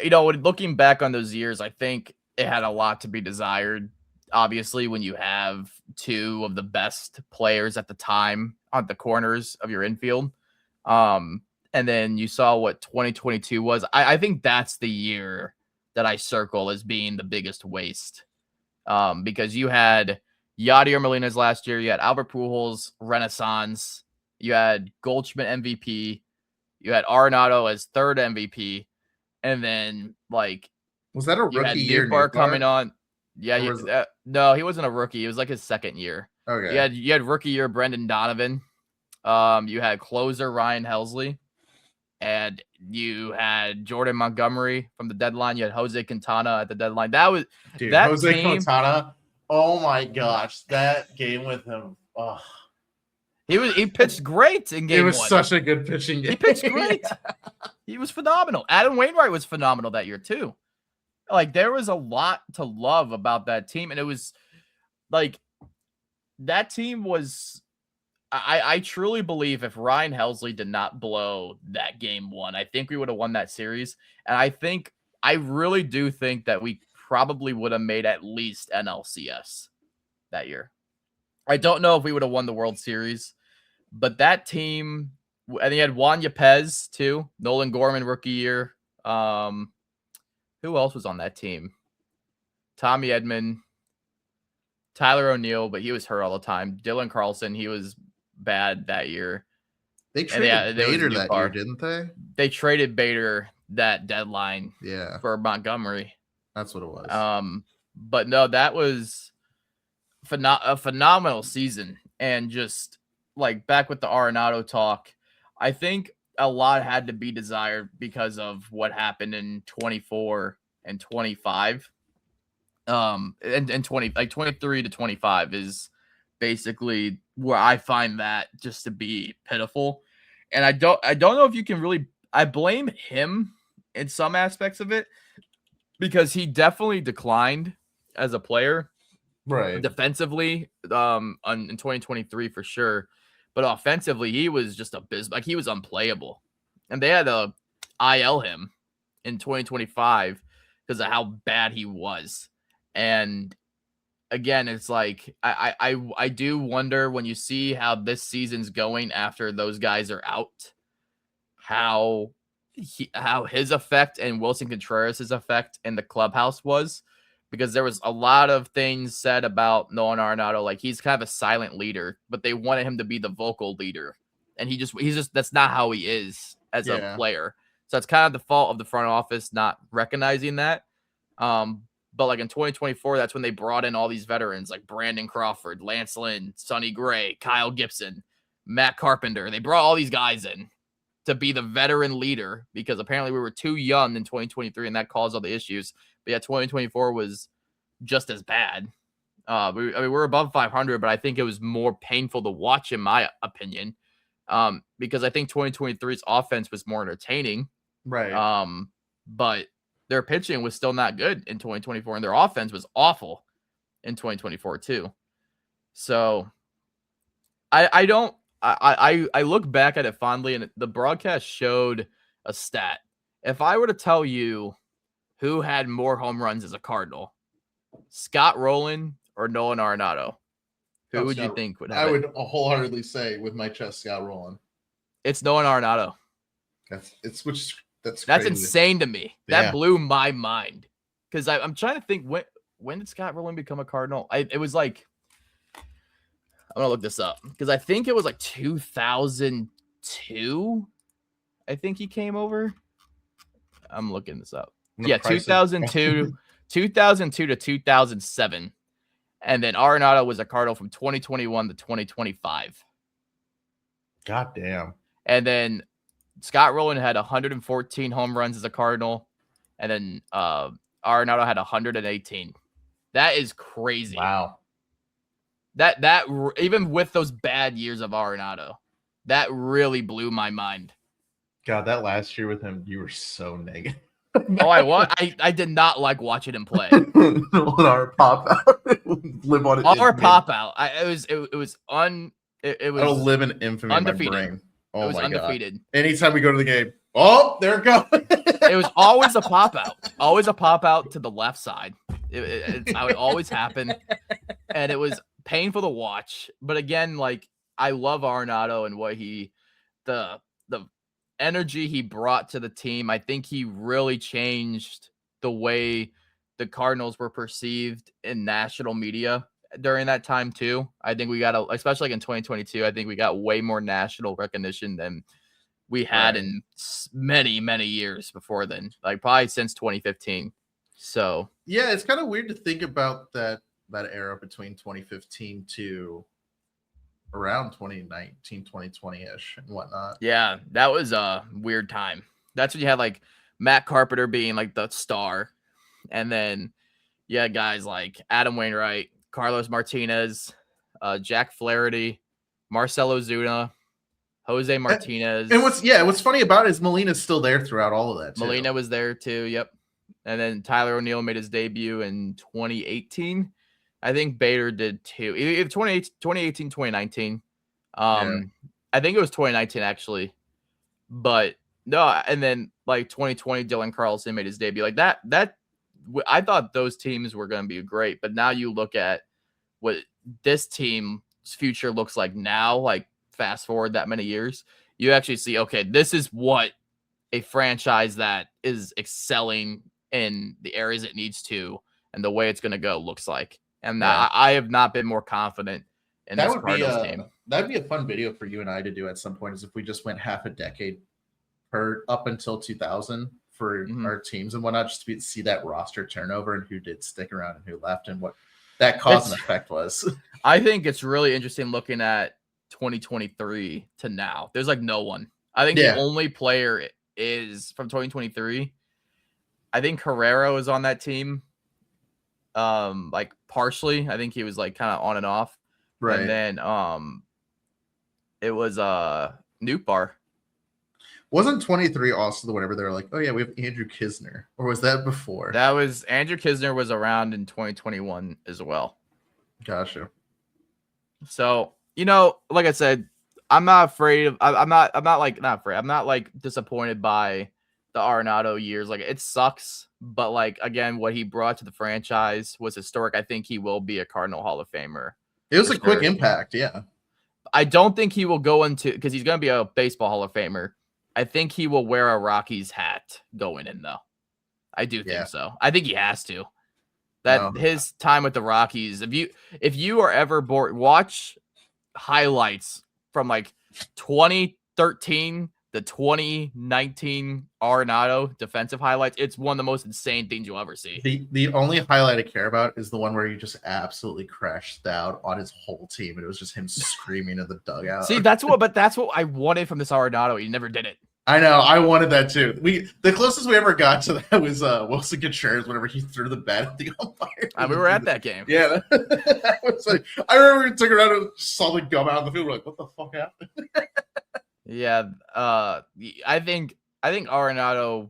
looking back on those years, I think it had a lot to be desired. Obviously, when you have 2 of the best players at the time on the corners of your infield, and then you saw what 2022 was. I think that's the year that I circle as being the biggest waste, because you had Yadier Molina's last year, you had Albert Pujols Renaissance. You had Goldschmidt MVP. You had Arenado as 3rd MVP. And then, was that a rookie year? Newbar coming on. Yeah. No, he wasn't a rookie. It was like his 2nd year. Okay. You had rookie year Brendan Donovan. You had closer Ryan Helsley. And you had Jordan Montgomery from the deadline. You had Jose Quintana at the deadline. Jose Quintana. Oh, my gosh. That game with him. Oh. He pitched great in game 1. It was such a good pitching game. He pitched great. He was phenomenal. Adam Wainwright was phenomenal that year too. There was a lot to love about that team, and it was that team was. I truly believe if Ryan Helsley did not blow that game 1, I think we would have won that series. And I really do think that we probably would have made at least NLCS that year. I don't know if we would have won the World Series, but that team, and he had Juan Yepez too, Nolan Gorman rookie year. Who else was on that team? Tommy Edman, Tyler O'Neill, but he was hurt all the time. Dylan Carlson, he was bad that year. They traded Bader that year, didn't they? They traded Bader that deadline for Montgomery. That's what it was. But no, that was a phenomenal season. And just back with the Arenado talk, I think a lot had to be desired because of what happened in 24 and 25. And 23 to 25 is basically where I find that just to be pitiful. And I don't know if you can really, I blame him in some aspects of it because he definitely declined as a player. Right. Defensively, in 2023 for sure, but offensively, he was just abysmal. Like, he was unplayable, and they had to IL him in 2025 because of how bad he was. And again, it's like I do wonder when you see how this season's going after those guys are out, how his effect and Wilson Contreras' effect in the clubhouse was, because there was a lot of things said about Nolan Arenado, like he's kind of a silent leader, but they wanted him to be the vocal leader, and he's just that's not how he is as a player. So it's kind of the fault of the front office not recognizing that. But like in 2024, that's when they brought in all these veterans like Brandon Crawford, Lance Lynn, Sonny Gray, Kyle Gibson, Matt Carpenter. They brought all these guys in to be the veteran leader because apparently we were too young in 2023 and that caused all the issues. But yeah, 2024 was just as bad. We're above 500, but I think it was more painful to watch, in my opinion, because I think 2023's offense was more entertaining. Right. But their pitching was still not good in 2024, and their offense was awful in 2024 too. So I look back at it fondly, and the broadcast showed a stat. If I were to tell you who had more home runs as a Cardinal, Scott Rowland or Nolan Arenado, who would you think would have I would wholeheartedly say with my chest, Scott Rowland. It's Nolan Arenado. That's crazy. Insane to me. That blew my mind because I'm trying to think when did Scott Rowland become a Cardinal? It was like, I'm gonna look this up because I think it was like 2002. I think he came over. I'm looking this up. Yeah, 2002 to 2007, and then Arenado was a Cardinal from 2021 to 2025. God damn. And then Scott Rowland had 114 home runs as a Cardinal, and then Arenado had 118. That is crazy. Wow. That even with those bad years of Arenado, that really blew my mind. God, that last year with him, you were so negative. I did not like watching him play. Our pop out, live on it. Our pop out. It was It'll live in infamy undefeated. In my brain. Oh, it was undefeated. God. Anytime we go to the game, oh, there it goes. It was always a pop out. Always a pop out to the left side. It's how it always happened, and it was painful to watch. But again, like, I love Arenado and what the energy he brought to the team. I think he really changed the way the Cardinals were perceived in national media during that time too. I think we got, especially like in 2022, I think we got way more national recognition than we had in many, many years before then, like probably since 2015. So yeah, it's kind of weird to think about that era between 2015 to around 2019, 2020-ish and whatnot. Yeah, that was a weird time. That's when you had like Matt Carpenter being like the star, and then you had guys like Adam Wainwright, Carlos Martinez, Jack Flaherty, Marcell Ozuna, Jose Martinez. And what's funny about it is Molina's still there throughout all of that too. Molina was there too, yep. And then Tyler O'Neill made his debut in 2018. I think Bader did too. Either 2018, 2019. I think it was 2019 actually. But no, and then like 2020, Dylan Carlson made his debut. Like that I thought those teams were going to be great, but now you look at what this team's future looks like now, like fast forward that many years, you actually see, okay, this is what a franchise that is excelling in the areas it needs to and the way it's going to go looks like. And I have not been more confident in this Cardinals team. That'd be a fun video for you and I to do at some point, is if we just went half a decade up until 2000 for our teams and whatnot, just to see that roster turnover and who did stick around and who left and what that cause and effect was. I think it's really interesting looking at 2023 to now. There's like no one. I think the only player is from 2023. I think Herrera was on that team. Like partially. I think he was like kind of on and off. Right. And then it was Nootbaar. Wasn't 23 also the whenever they were like, oh yeah, we have Andrew Kisner, or was that before? That was Andrew Kisner was around in 2021 as well. Gotcha. So, like I said, I'm not afraid of. I'm not afraid. I'm not like disappointed by the Arenado years. Like it sucks, but like again, what he brought to the franchise was historic. I think he will be a Cardinal Hall of Famer. It was a quick impact, yeah. I don't think he will go into because he's going to be a baseball Hall of Famer. I think he will wear a Rockies hat going in though. I do think so. I think he has to. His time with the Rockies. If you are ever bored, watch highlights from like 2013 to 2019 Arenado defensive highlights. It's one of the most insane things you'll ever see. The only highlight I care about is the one where you just absolutely crashed out on his whole team, and it was just him screaming at the dugout. See, that's what I wanted from this Arenado. He never did it. I know. I wanted that too. The closest we ever got to that was Wilson Contreras whenever he threw the bat at the umpire. We were at that game. Yeah, that was like I remember we took it around and saw the gum out of the field. We're like, what the fuck happened? Yeah, I think Arenado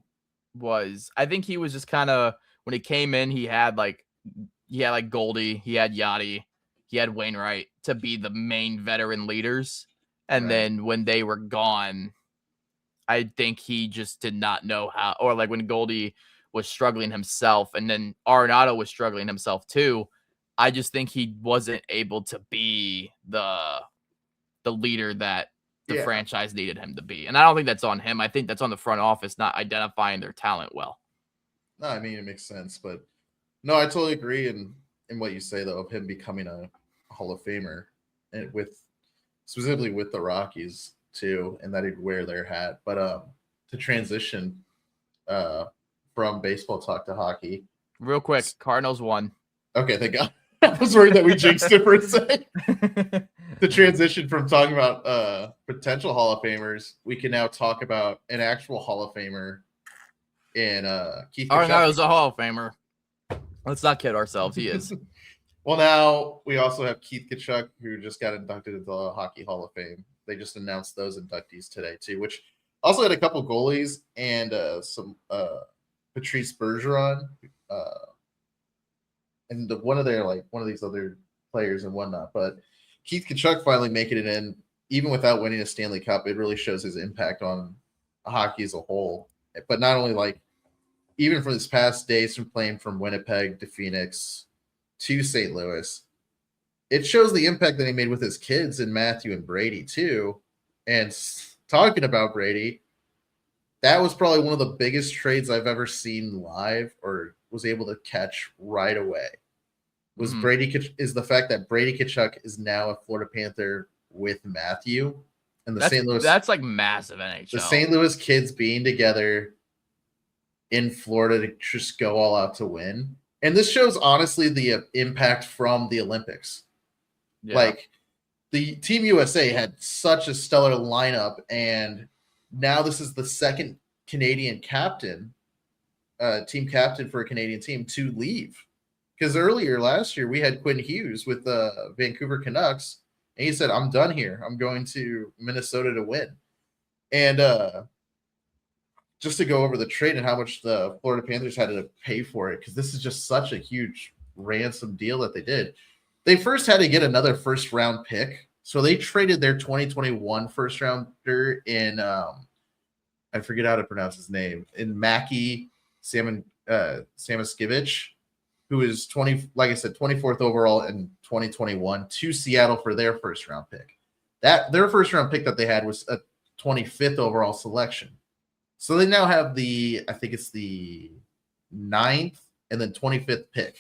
was. I think he was just kind of when he came in, he had like Goldie, he had Yachty, he had Wainwright to be the main veteran leaders, and then when they were gone, I think he just did not know how, or like when Goldie was struggling himself, and then Arenado was struggling himself too. I just think he wasn't able to be the leader that the franchise needed him to be. And I don't think that's on him. I think that's on the front office not identifying their talent well. No, I mean, it makes sense. But no, I totally agree in what you say, though, of him becoming a Hall of Famer, and specifically with the Rockies, too, and that he'd wear their hat. But to transition from baseball talk to hockey. Real quick, Cardinals won. Okay, thank God. I was worried that we jinxed it for a second. To transition from talking about potential Hall of Famers, we can now talk about an actual Hall of Famer in Keith Tkachuk. Arenado's a Hall of Famer. Let's not kid ourselves. He is. Well, now we also have Keith Tkachuk, who just got inducted into the Hockey Hall of Fame. They just announced those inductees today, too, which also had a couple goalies and some Patrice Bergeron and one of these other players and whatnot. But Keith Tkachuk finally making it in, even without winning a Stanley Cup. It really shows his impact on hockey as a whole. But not only even for this past days from playing from Winnipeg to Phoenix to St. Louis, it shows the impact that he made with his kids and Matthew and Brady too. And talking about Brady, that was probably one of the biggest trades I've ever seen live or was able to catch right away. Is the fact that Brady Tkachuk is now a Florida Panther with Matthew and St. Louis. That's like massive NHL. The St. Louis kids being together in Florida to just go all out to win. And this shows honestly the impact from the Olympics. Yeah. Like the Team USA had such a stellar lineup, and now this is the second Canadian captain, team captain for a Canadian team to leave. Because earlier last year, we had Quinn Hughes with the Vancouver Canucks, and he said, I'm done here. I'm going to Minnesota to win. And just to go over the trade and how much the Florida Panthers had to pay for it, because this is just such a huge ransom deal that they did. They first had to get another first-round pick. So they traded their 2021 first-rounder in, I forget how to pronounce his name, in Mackie Samoskevich, who is 24th overall in 2021 to Seattle for their first round pick. Their first round pick that they had was a 25th overall selection. So they now have I think it's the 9th and then 25th pick.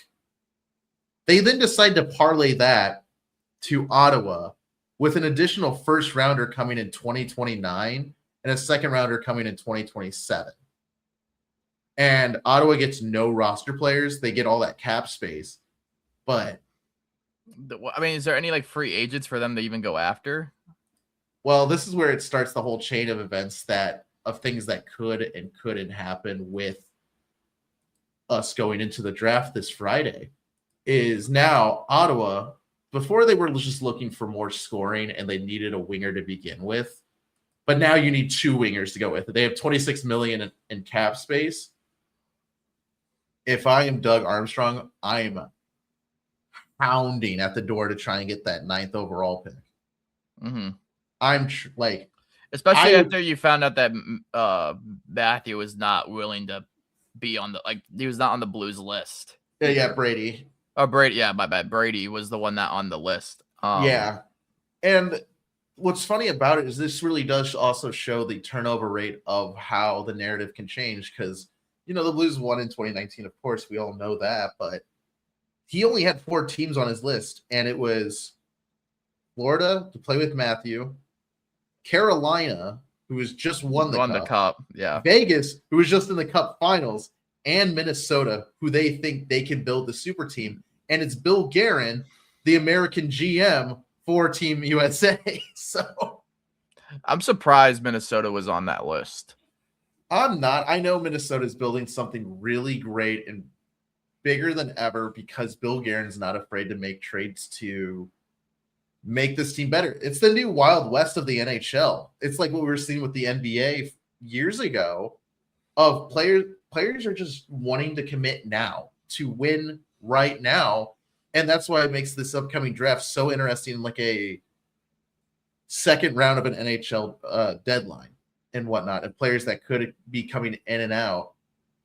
They then decide to parlay that to Ottawa with an additional first rounder coming in 2029 and a second rounder coming in 2027. And Ottawa gets no roster players. They get all that cap space. But I mean, is there any free agents for them to even go after? Well, this is where it starts the whole chain of events of things that could and couldn't happen with us going into the draft this Friday. Is now Ottawa, before they were just looking for more scoring and they needed a winger to begin with, but now you need two wingers to go with it. They have $26 million in cap space. If I am Doug Armstrong, I am pounding at the door to try and get that 9th overall pick. Mm-hmm. Especially after you found out that Matthew was not willing to be on he was not on the Blues list. Yeah, Brady. Oh, Brady. Yeah, my bad. Brady was the one that on the list. Yeah. And what's funny about it is this really does also show the turnover rate of how the narrative can change, because, the Blues won in 2019, of course, we all know that, but he only had 4 teams on his list, and it was Florida to play with Matthew, Carolina, who has just won the Cup, yeah, Vegas, who was just in the Cup Finals, and Minnesota, who they think they can build the super team. And it's Bill Guerin, the American GM for Team USA. So I'm surprised Minnesota was on that list. I'm not. I know Minnesota's building something really great and bigger than ever, because Bill Guerin's not afraid to make trades to make this team better. It's the new Wild West of the NHL. It's like what we were seeing with the NBA years ago, of players are just wanting to commit now to win right now. And that's why it makes this upcoming draft so interesting, like a second round of an NHL deadline and whatnot, and players that could be coming in and out.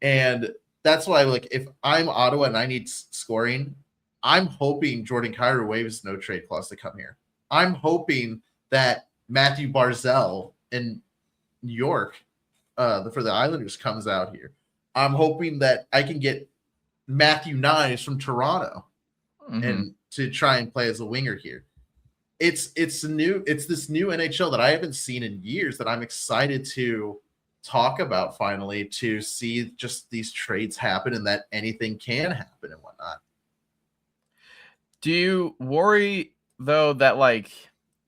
And that's why, if I'm Ottawa and I need scoring, I'm hoping Jordan Kyrou waives no trade clause to come here. I'm hoping that Matthew Barzal in New York for the Islanders comes out here. I'm hoping that I can get Matthew Nyes from Toronto and to try and play as a winger here. It's this new NHL that I haven't seen in years, that I'm excited to talk about finally, to see just these trades happen and that anything can happen and whatnot. Do you worry though that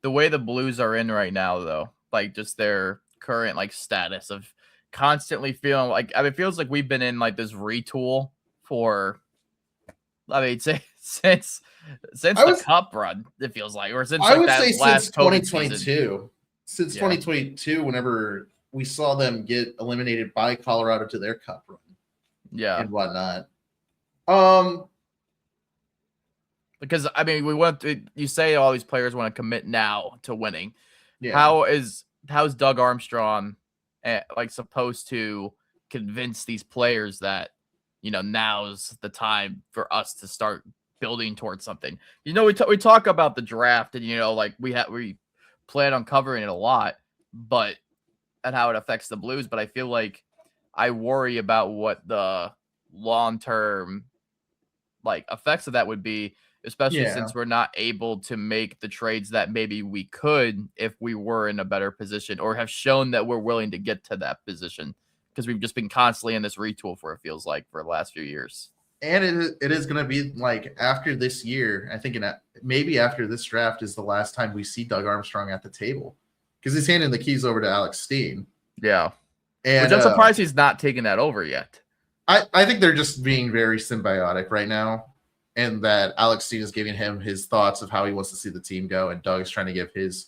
the way the Blues are in right now, though, just their current status of constantly feeling it feels like we've been in this retool for, since the Cup run, it feels like, or since I would that say last since 2022, season. 2022, whenever we saw them get eliminated by Colorado to their Cup run, and whatnot. Because we want to, you say all these players want to commit now to winning. Yeah. How's Doug Armstrong supposed to convince these players that now's the time for us to start building towards something? We talk about the draft, and we plan on covering it a lot, but and how it affects the Blues. But I feel like I worry about what the long-term effects of that would be, especially since we're not able to make the trades that maybe we could if we were in a better position, or have shown that we're willing to get to that position, because we've just been constantly in this retool for the last few years. And it is going to be after this year, I think maybe after this draft is the last time we see Doug Armstrong at the table, because he's handing the keys over to Alex Steen. Yeah. And which I'm surprised he's not taking that over yet. I think they're just being very symbiotic right now, and that Alex Steen is giving him his thoughts of how he wants to see the team go, and Doug's trying to give his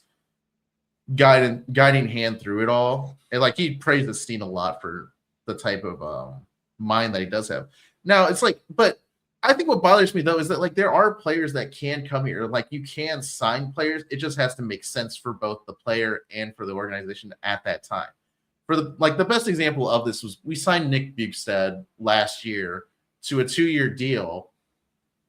guiding hand through it all. And he praises Steen a lot for the type of mind that he does have. Now it's but I think what bothers me though is that there are players that can come here. You can sign players. It just has to make sense for both the player and for the organization at that time. For the best example of this was, we signed Nick Bjugstad last year to a 2-year deal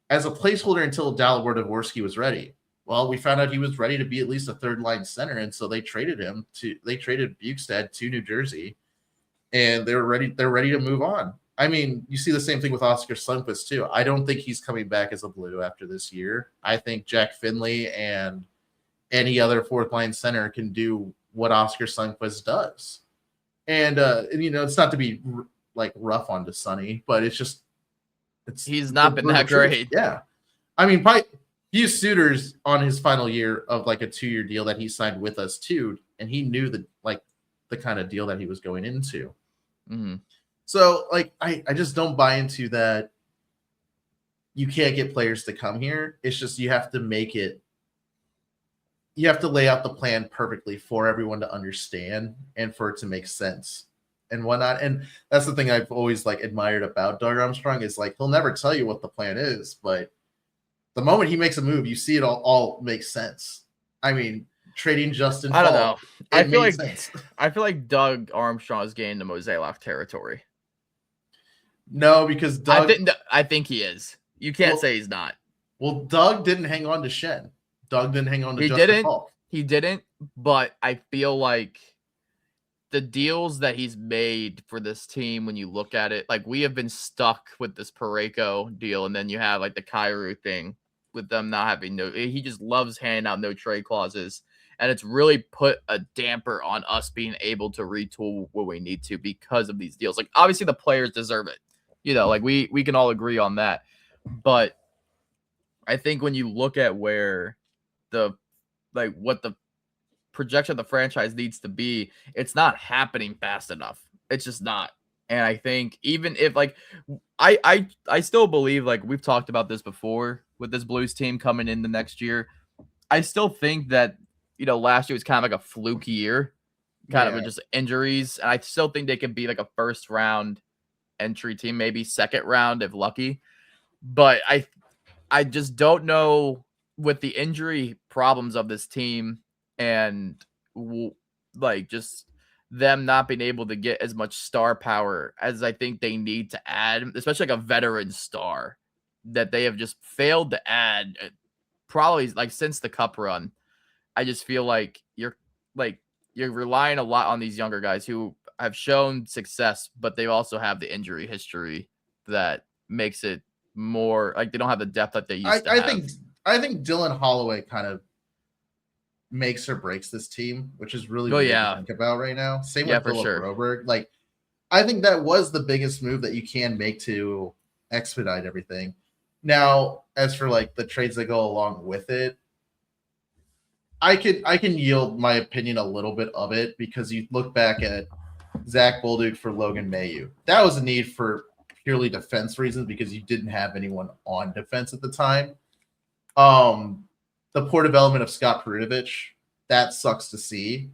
as a placeholder until Dalibor Dvorsky was ready. Well, we found out he was ready to be at least a third line center, and so they traded Bjugstad to New Jersey, and they're ready to move on. You see the same thing with Oscar Sundqvist too. I don't think he's coming back as a Blue after this year. I think Jack Finley and any other fourth line center can do what Oscar Sundqvist does. And it's not to be rough on to Sonny, but he's not been that great. Yeah. Hughes Suter's on his final year of a 2-year deal that he signed with us too, and he knew the kind of deal that he was going into. Mm-hmm. So I just don't buy into that. You can't get players to come here. It's just you have to make it. You have to lay out the plan perfectly for everyone to understand and for it to make sense and whatnot. And that's the thing I've always admired about Doug Armstrong is he'll never tell you what the plan is, but the moment he makes a move, you see it all makes sense. I mean, trading Justin I don't Fall, know. I it feel made like sense. I feel like Doug Armstrong is getting the Mozeliak territory. No, because Doug. I think he is. You can't say he's not. Well, Doug didn't hang on to Shen. Doug didn't hang on to He Justin didn't. Fall. He didn't. But I feel like the deals that he's made for this team, when you look at it, like we have been stuck with this Pareko deal, and then you have like the Kyrou thing with them not having he just loves handing out no trade clauses. And it's really put a damper on us being able to retool what we need to because of these deals. Like obviously the players deserve it. Like we can all agree on that. But I think when you look at where what the projection of the franchise needs to be, it's not happening fast enough. It's just not. And I think even if like I still believe, like we've talked about this before with this Blues team coming in the next year, I still think that last year was kind of like a fluke year, kind of just injuries, and I still think they can be like a first round entry team, maybe second round if lucky. But I just don't know with the injury problems of this team and like just them not being able to get as much star power as I think they need to add, especially like a veteran star that they have just failed to add probably like since the cup run. I just feel like you're relying a lot on these younger guys who have shown success, but they also have the injury history that makes it more like they don't have the depth that they used to have. I think Dylan Holloway kind of makes or breaks this team, which is really weird to think about right now. Same with Philip Broberg. Like, I think that was the biggest move that you can make to expedite everything. Now, as for like the trades that go along with it, I can yield my opinion a little bit of it because you look back at Zach Bolduc for Logan Mailloux. That was a need for purely defense reasons because you didn't have anyone on defense at the time. The poor development of Scott Perunovich, that sucks to see.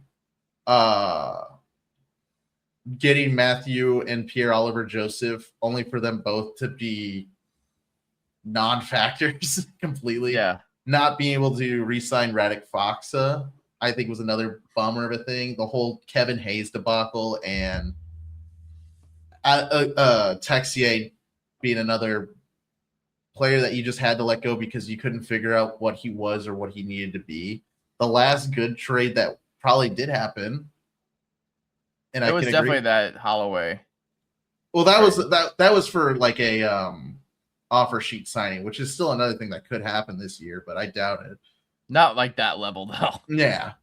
Getting Matthew and Pierre-Olivier Joseph, only for them both to be non-factors completely. Yeah. Not being able to re-sign Radek Faksa, I think, was another bummer of a thing. The whole Kevin Hayes debacle and Texier being another player that you just had to let go because you couldn't figure out what he was or what he needed to be. The last good trade that probably did happen, and it was definitely that Holloway. Well, that was for like a offer sheet signing, which is still another thing that could happen this year, but I doubt it. Not like that level though. Yeah,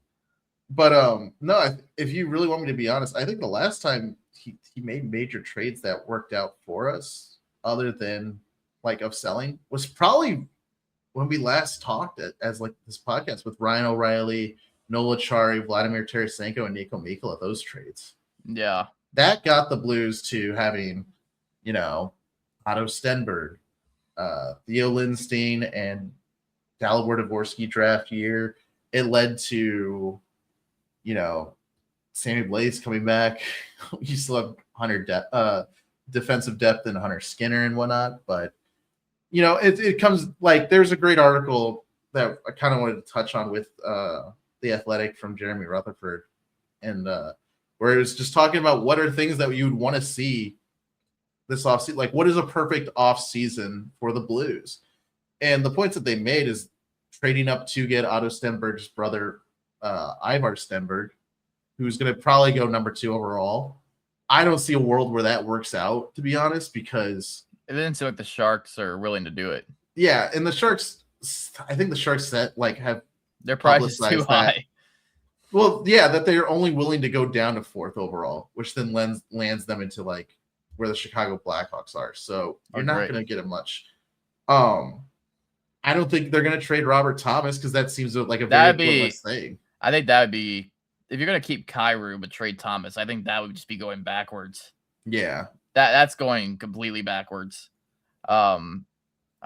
but no. If you really want me to be honest, I think the last time he made major trades that worked out for us, other than like of selling, was probably when we last talked as like this podcast with Ryan O'Reilly, Nola Chari, Vladimir Tarasenko, and Nico Mikkola. Those trades, yeah, that got the Blues to having, Otto Stenberg, Theo Lindstein, and Dalibor Dvorsky draft year. It led to, Sammy Blais coming back. You still have defensive depth and Hunter Skinner and whatnot, but it comes like there's a great article that I kind of wanted to touch on with The Athletic from Jeremy Rutherford, and where it was just talking about what are things that you would want to see this offseason, like what is a perfect offseason for the Blues. And the points that they made is trading up to get Otto Stenberg's brother, Ivar Stenberg, who's going to probably go number 2 overall. I don't see a world where that works out, to be honest, because it didn't seem like the Sharks are willing to do it. Yeah, and the Sharks, I think the Sharks have their price is too high. Well, yeah, that they're only willing to go down to 4th overall, which then lands them into like where the Chicago Blackhawks are. So you're not going to get it much. I don't think they're going to trade Robert Thomas because that seems like a very pointless thing. I think that would be, if you're going to keep Kyrou but trade Thomas, I think that would just be going backwards. Yeah. That's going completely backwards. I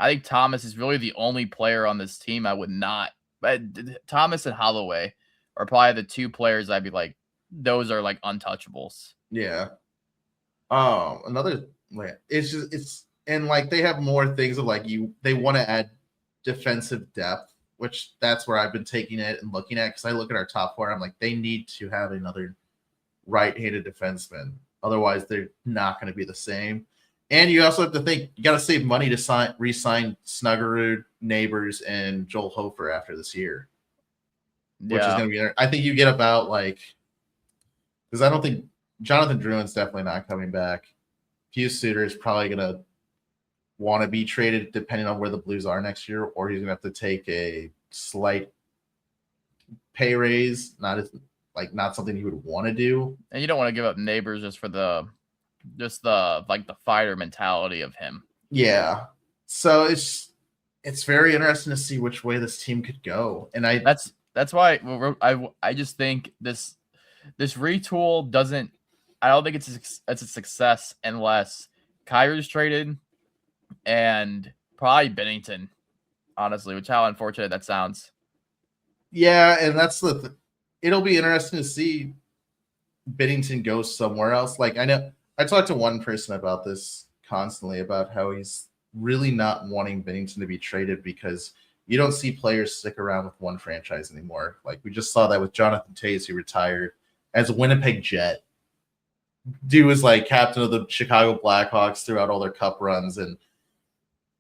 think Thomas is really the only player on this team I would not. But Thomas and Holloway are probably the 2 players I'd be like, those are like untouchables. Yeah. Another, it's and like they have more things of like they want to add defensive depth, which that's where I've been taking it and looking at, because I look at our top four, I'm like, they need to have another right-handed defenseman. Otherwise, they're not going to be the same. And you also have to think, you got to save money to re-sign Snuggerud, Neighbors, and Joel Hofer after this year. Which is going to be, I think you get about because I don't think Jonathan Drouin's definitely not coming back. Pius Suter is probably going to want to be traded depending on where the Blues are next year, or he's going to have to take a slight pay raise, not something he would want to do. And you don't want to give up Neighbors just for the fighter mentality of him. Yeah. So it's very interesting to see which way this team could go. And that's why I just think this retool doesn't. I don't think it's a success unless Kyrie's traded and probably Bennington, honestly, which how unfortunate that sounds. Yeah, and that's it'll be interesting to see Bennington go somewhere else. Like, I know I talked to one person about this constantly, about how he's really not wanting Bennington to be traded because you don't see players stick around with one franchise anymore. Like, we just saw that with Jonathan Toews, who retired as a Winnipeg Jet. Dude was like captain of the Chicago Blackhawks throughout all their cup runs and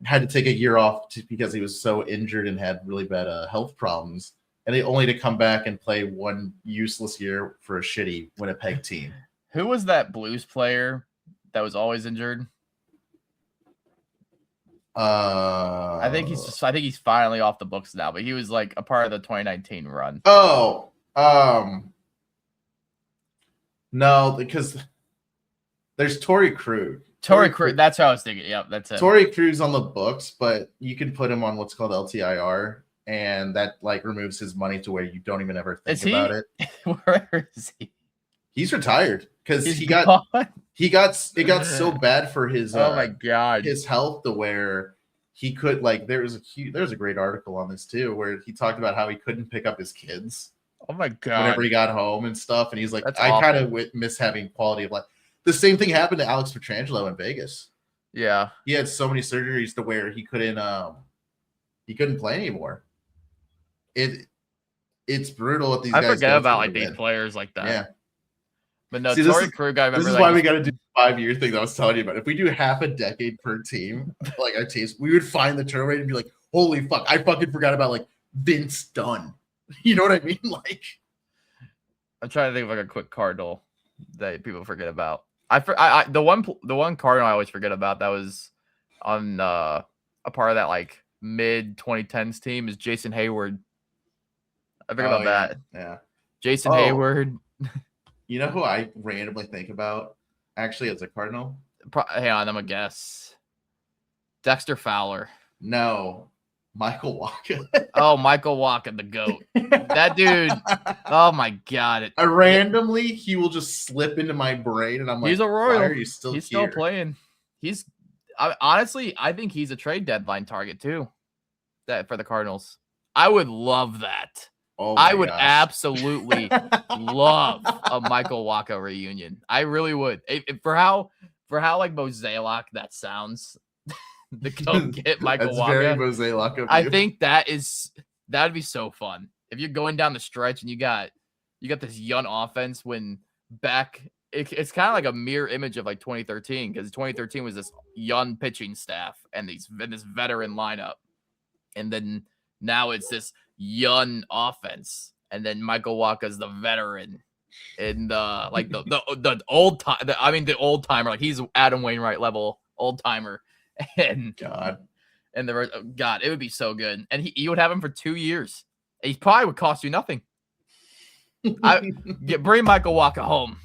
had to take a year off because he was so injured and had really bad health problems. And only to come back and play one useless year for a shitty Winnipeg team. Who was that Blues player that was always injured? I think he's finally off the books now, but he was like a part of the 2019 run. No, because there's Torrey Krug. Torrey Krug, that's how I was thinking. Yep, that's it. Torrey Krug's on the books, but you can put him on what's called LTIR, and that removes his money to where you don't even ever think about it. Where is he? He's retired because it got so bad for his oh my god, his health to where he could there's a great article on this too where he talked about how he couldn't pick up his kids. Oh my god! Whenever he got home and stuff, and he's like, I kind of miss having quality of life. The same thing happened to Alex Pietrangelo in Vegas. Yeah, he had so many surgeries to where he couldn't play anymore. It's brutal what these guys. I forget about these players like that. Yeah, but no, Torrey Krug. I remember. This is why we got to do the 5-year thing that I was telling you about. If we do half a decade per team, like our teams, we would find the turn rate and be like, "Holy fuck! I fucking forgot about Vince Dunn." You know what I mean? I'm trying to think of a quick Cardinal that people forget about. The one Cardinal I always forget about that was on a part of that mid 2010s team is Jason Hayward. I forget about that. Yeah. Jason Hayward. You know who I randomly think about actually as a Cardinal? Hang on, I'm a guess. Dexter Fowler. No. Michael Wacha. Oh, Michael Wacha, the GOAT. That dude. Oh my god. He will just slip into my brain, and I'm like, he's a Royal. Why are you still He's here? Still playing. Honestly, I think he's a trade deadline target too. That for the Cardinals. I would love that. Oh I would absolutely love a Michael Wacha reunion. I really would. For how Mosaic that sounds. To go get Michael Wacha. Very Mosaic of you. I think that'd be so fun. If you're going down the stretch and you got this young offense when back it's kind of like a mirror image of 2013 because 2013 was this young pitching staff and this veteran lineup. And then now it's this young offense. And then Michael Wacha's the veteran and the old time. The old timer, he's Adam Wainwright level old timer. And it would be so good. And he would have him for 2 years. He probably would cost you nothing. Bring Michael Wacha home.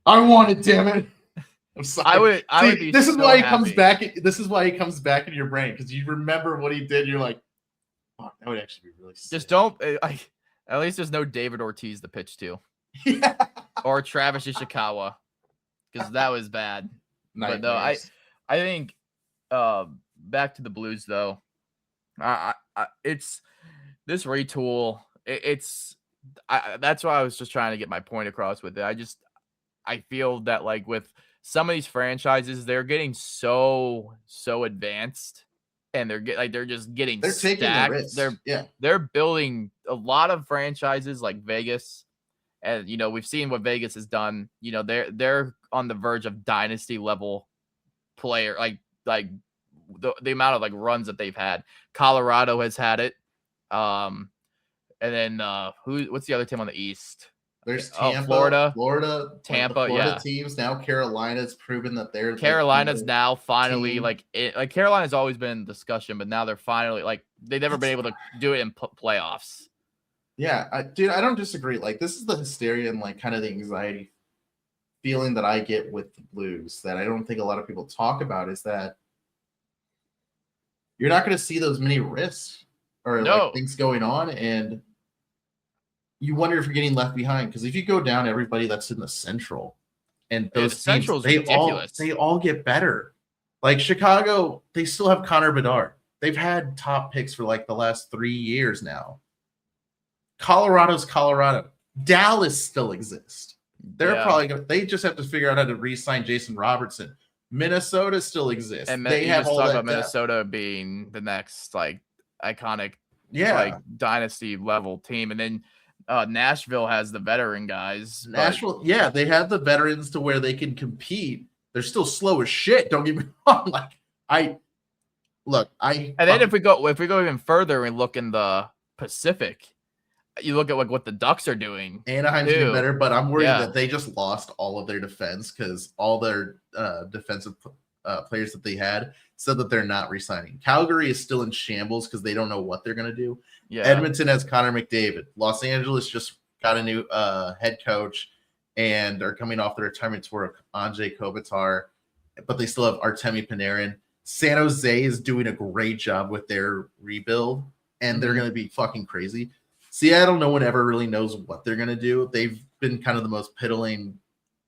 I want it, damn it. I'm sorry. I would be. This is so why he happy. comes back. This is why he comes back in your brain because you remember what he did. You're like, oh, that would actually be really. Sick. Just don't. At least there's no David Ortiz to pitch to. Yeah. Or Travis Ishikawa, because that was bad. But no, I think back to the Blues though. It's this retool. That's why I was just trying to get my point across with it. I feel that with some of these franchises, they're getting so advanced and they're just getting They're taking the stacked. risk. They're building a lot of franchises like Vegas, and we've seen what Vegas has done. They're on the verge of dynasty level player, like the amount of like runs that they've had. Colorado has had it. And then what's the other team on the East? There's Tampa, Florida, Tampa, like the Florida teams. Now Carolina's proven that they're Carolina's now finally team. Carolina's always been in discussion, but now they're finally they've never been able to do it in playoffs. Yeah, dude, I don't disagree. Like, this is the hysteria and like kind of the anxiety feeling that I get with the Blues that I don't think a lot of people talk about, is that you're not going to see those many risks or like things going on, and you wonder if you're getting left behind. Because if you go down everybody that's in the Central, and those teams, they all get better. Like Chicago, they still have Connor Bedard. They've had top picks for like the last 3 years now. Colorado's Colorado. Dallas still exists. They're probably going to, they just have to figure out how to re-sign Jason Robertson. Minnesota still exists. And they have all that about Minnesota being the next like iconic like dynasty level team. And then Nashville has the veteran guys. Nashville, they have the veterans to where they can compete. They're still slow as shit. Don't get me wrong. And then if we go even further and look in the Pacific, you look at like what the Ducks are doing. Anaheim's doing better, but I'm worried that they just lost all of their defense because all their defensive players that they had said that they're not re-signing. Calgary is still in shambles because they don't know what they're going to do. Yeah. Edmonton has Connor McDavid. Los Angeles just got a new head coach and are coming off the retirement tour of Anze Kopitar, but they still have Artemi Panarin. San Jose is doing a great job with their rebuild, and they're going to be fucking crazy. Seattle, no one ever really knows what they're going to do. They've been kind of the most piddling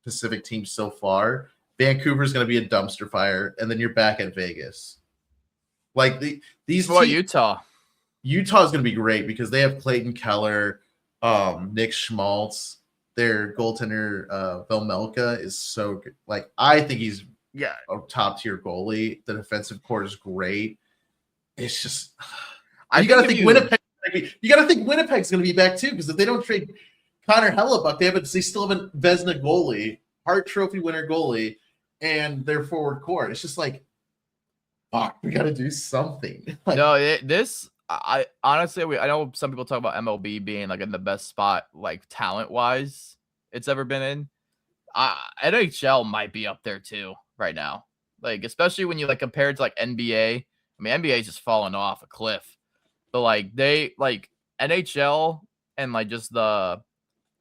Pacific team so far. Vancouver's going to be a dumpster fire, and then you're back at Vegas. Like these. What about Utah? Utah is going to be great because they have Clayton Keller, Nick Schmaltz. Their goaltender Velmelka is so good. Like, I think he's a top tier goalie. The defensive core is great. It's just you got to think Winnipeg. You got to think Winnipeg's going to be back too, because if they don't trade Connor Hellebuck, they still have a Vezina goalie, Hart Trophy winner goalie, and their forward core. It's just like, fuck, we got to do something. I honestly, I know some people talk about MLB being like in the best spot, like talent wise, it's ever been in. NHL might be up there too right now, like especially when you like compare it to like NBA. I mean, NBA is just falling off a cliff. But like NHL and like just the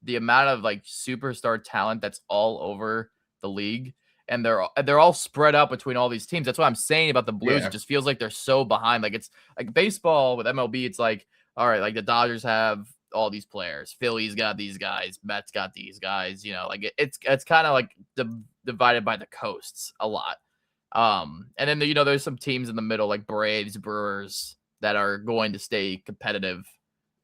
amount of like superstar talent that's all over the league, and they're all spread out between all these teams. That's what I'm saying about the Blues. Yeah. It just feels like they're so behind. Like it's like baseball with MLB. It's like, all right, like the Dodgers have all these players, Philly's got these guys, Mets got these guys. Like it's kind of like divided by the coasts a lot. And then there's some teams in the middle like Braves, Brewers, that are going to stay competitive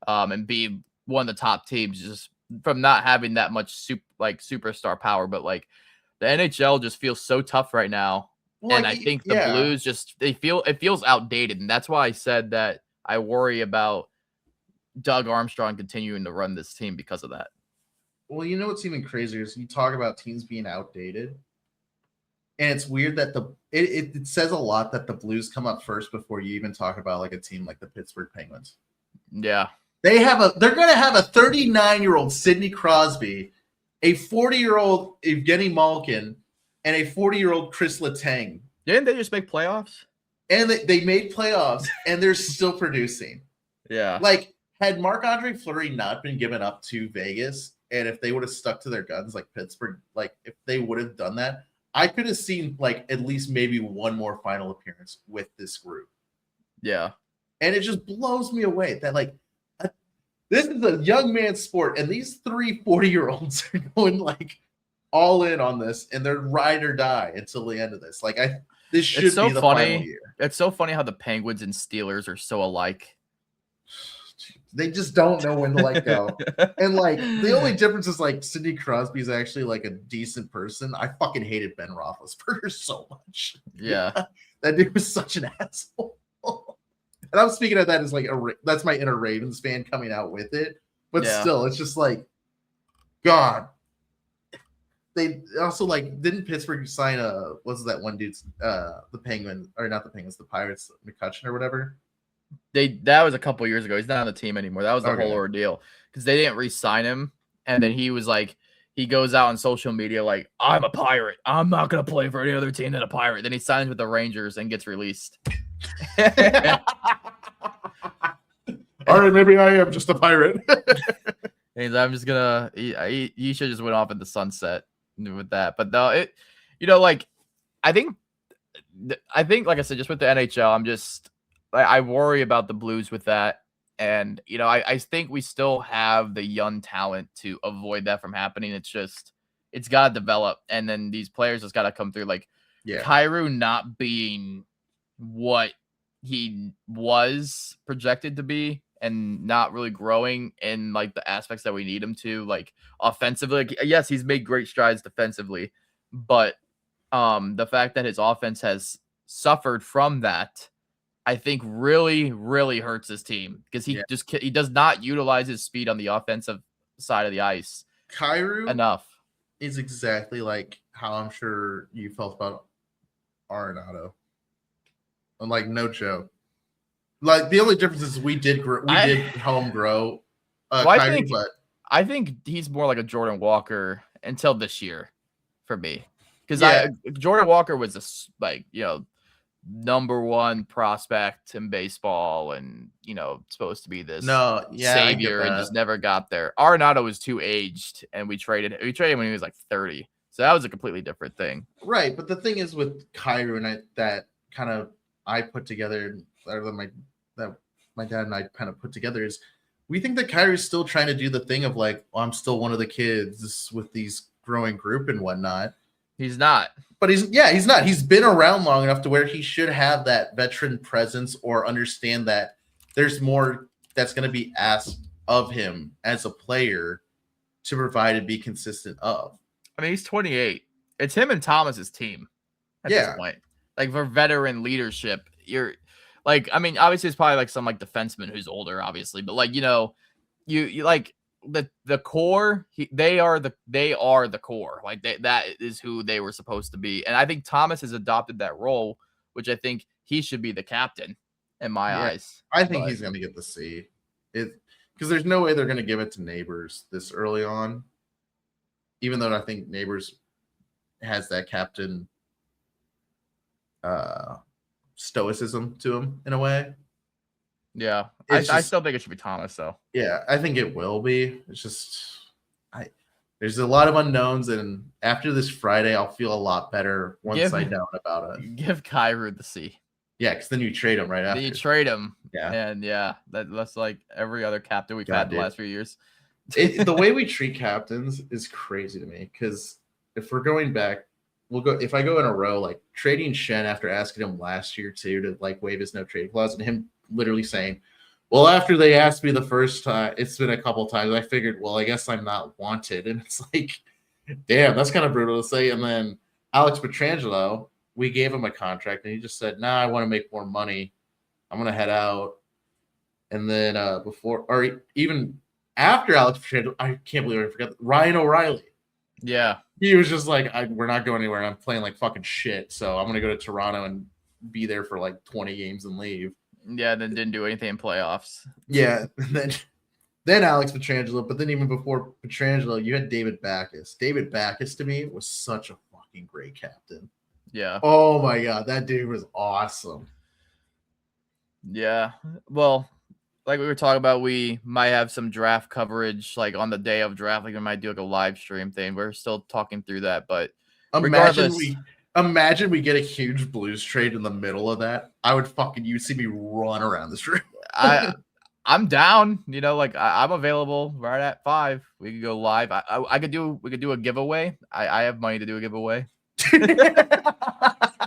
and be one of the top teams just from not having that much superstar power. But like the NHL just feels so tough right now. Well, and I think the Blues it feels outdated. And that's why I said that I worry about Doug Armstrong continuing to run this team because of that. Well, you know what's even crazier is you talk about teams being outdated. And it's weird that it says a lot that the Blues come up first before you even talk about like a team like the Pittsburgh Penguins. Yeah. They're going to have a 39-year-old Sidney Crosby, a 40-year-old Evgeny Malkin, and a 40-year-old Chris Letang. Didn't they just make playoffs? And they made playoffs, and they're still producing. Yeah. Like, had Marc-Andre Fleury not been given up to Vegas, and if they would have stuck to their guns like Pittsburgh, like if they would have done that, I could have seen like at least maybe one more final appearance with this group. Yeah. And it just blows me away that like this is a young man's sport, and these 3 40-year-olds are going like all in on this, and they're ride or die until the end of this. Like this should be the final year. It's so funny how the Penguins and Steelers are so alike. They just don't know when to let go. And like the only difference is like Sidney Crosby is actually like a decent person. I fucking hated Ben Roethlisberger so much. Yeah. That dude was such an asshole. And I'm speaking of that as like that's my inner Ravens fan coming out with it. But still, it's just like, God. They also like didn't Pittsburgh sign what's that one dude's the Penguin or not the Penguins, the Pirates, McCutcheon or whatever? That was a couple years ago. He's not on the team anymore. That was the whole ordeal because they didn't re-sign him, and then he was like, he goes out on social media like, I'm a Pirate. I'm not gonna play for any other team than a Pirate. Then he signs with the Rangers and gets released. All right, maybe I am just a Pirate. And I'm just gonna. He should just went off in the sunset with that. But no, like I think, like I said, just with the NHL, I'm just. I worry about the Blues with that. And, I think we still have the young talent to avoid that from happening. It's got to develop. And then these players just got to come through. Like, Kyrou not being what he was projected to be and not really growing in, like, the aspects that we need him to, like, offensively. Like, yes, he's made great strides defensively. But the fact that his offense has suffered from that, I think really, really hurts his team because he does not utilize his speed on the offensive side of the ice. Kyrou enough is exactly like how I'm sure you felt about Arenado. I'm like, no joke. Like the only difference is we did home grow. Kyrou, I think he's more like a Jordan Walker until this year for me because Jordan Walker was number one prospect in baseball and supposed to be this savior and just never got there. Arenado was too aged and we traded him when he was like 30. So that was a completely different thing. Right. But the thing is with Kyrou and that kind of I put together, or that my dad and I kind of put together is we think that Kyrou's still trying to do the thing of like, I'm still one of the kids with these growing group and whatnot. He's not. But he's not. He's been around long enough to where he should have that veteran presence or understand that there's more that's going to be asked of him as a player to provide and be consistent of. I mean, he's 28. It's him and Thomas's team at this point. Like for veteran leadership, you're like, I mean, obviously it's probably like some like defenseman who's older, obviously, but like, you like the core, they are the core. Like that is who they were supposed to be. And I think Thomas has adopted that role, which I think he should be the captain in my eyes. I think he's going to get the C. Because there's no way they're going to give it to Neighbors this early on. Even though I think Neighbors has that captain stoicism to him in a way. Yeah, I still think it should be Thomas, though. Yeah, I think it will be. It's just, there's a lot of unknowns, and after this Friday, I'll feel a lot better once I know about it. Give Kyrou the C. Yeah, because then you trade him right after. Then you trade him. Yeah. And that's like every other captain we've had the last few years. The way we treat captains is crazy to me, because if we're going back, if I go in a row, like trading Shen after asking him last year too to like waive his no trade clause, and him literally saying, well, after they asked me the first time, it's been a couple times, I figured, well, I guess I'm not wanted. And it's like, damn, that's kind of brutal to say. And then Alex Pietrangelo, we gave him a contract and he just said, nah, I want to make more money. I'm going to head out. And then even after Alex Pietrangelo, I can't believe I forgot Ryan O'Reilly. Yeah. He was just like, we're not going anywhere. I'm playing like fucking shit. So I'm going to go to Toronto and be there for like 20 games and leave. Yeah, then didn't do anything in playoffs. Yeah, and then Alex Pietrangelo, but then even before Pietrangelo, you had David Backes. David Backes to me was such a fucking great captain. Yeah. Oh my god, that dude was awesome. Yeah. Well, like we were talking about, we might have some draft coverage like on the day of draft. Like we might do like a live stream thing. We're still talking through that, but Imagine we get a huge Blues trade in the middle of that. I would you'd see me run around this room. I'm down. Like I'm available right at 5. We could go live. We could do a giveaway. I have money to do a giveaway.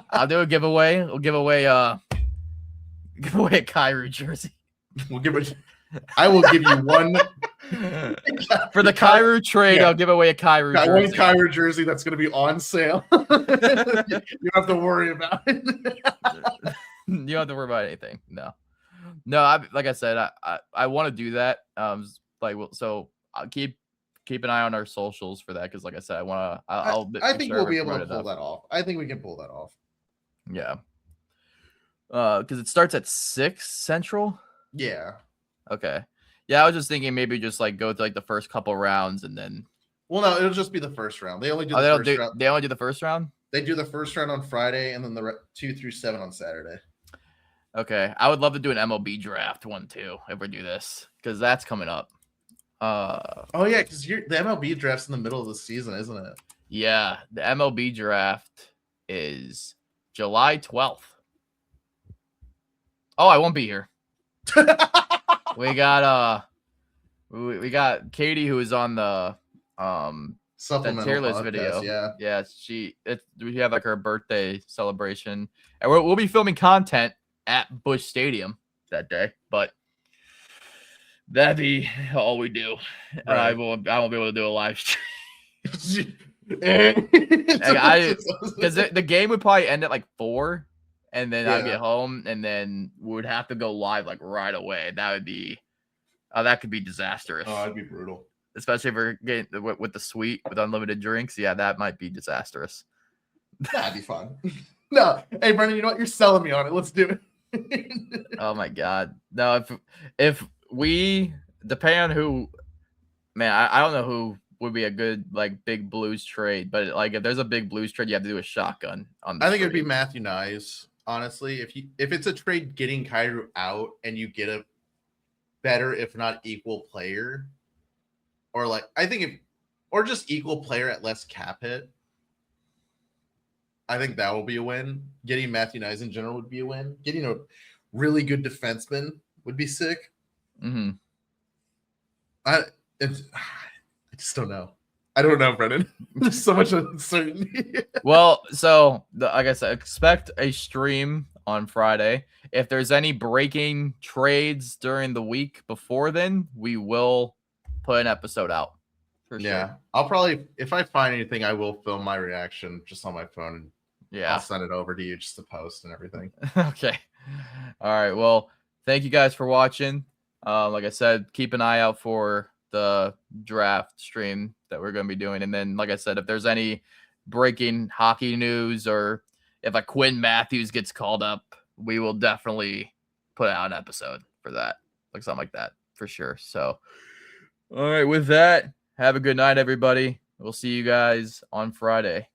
I'll do a giveaway. We'll give away a Kyrou jersey. I will give you one for the Kyrou trade. Yeah. I'll give away a Kyrou jersey. One Kyrou jersey that's going to be on sale. You don't have to worry about it. You don't have to worry about anything. No. No, like I said, I want to do that. So I'll keep an eye on our socials for that because, like I said, I think we'll be able to pull that off. I think we can pull that off. Yeah. Because it starts at 6 Central. Yeah. Okay. Yeah, I was just thinking maybe just like go to like the first couple rounds and then. Well, no, it'll just be the first round. They only do the first round. They only do the first round. They do the first round on Friday and then the 2 through 7 on Saturday. Okay, I would love to do an MLB draft one too if we do this because that's coming up. Oh yeah, because the MLB draft's in the middle of the season, isn't it? Yeah, the MLB draft is July 12th. Oh, I won't be here. we got Katie who is on the supplemental tier list podcast, video. Yeah, we have like her birthday celebration, and we'll be filming content at Busch Stadium that day, but that'd be all we do. Right. I won't be able to do a live stream. Because the game would probably end at like 4, and then I'd get home, and then we would have to go live like right away. That would be that could be disastrous. Oh, it'd be brutal. Especially if we're getting with the suite with unlimited drinks. Yeah, that might be disastrous. That'd be fun. No, hey Brendan, you know what? You're selling me on it. Let's do it. Oh my god. No, if we depending on who, man, I don't know who would be a good like big Blues trade, but like if there's a big Blues trade, you have to do a shotgun on the I think it'd be Matthew Nyes, honestly. If it's a trade getting Kyrou out and you get a better, if not equal player, or like or just equal player at less cap hit, I think that will be a win. Getting Matthew Nyes in general would be a win. Getting a really good defenseman would be sick. Mm-hmm. I just don't know. I don't know, Brendan. There's so much uncertainty. Well, so like I said, expect a stream on Friday. If there's any breaking trades during the week before then, we will put an episode out. For sure. I'll probably, if I find anything, I will film my reaction just on my phone. And I'll send it over to you just to post and everything. Okay. All right. Well, thank you guys for watching. Like I said, keep an eye out for the draft stream that we're going to be doing. And then, like I said, if there's any breaking hockey news or if a Quinn Matthews gets called up, we will definitely put out an episode for that. Like something like that for sure. So, all right. With that, have a good night, everybody. We'll see you guys on Friday.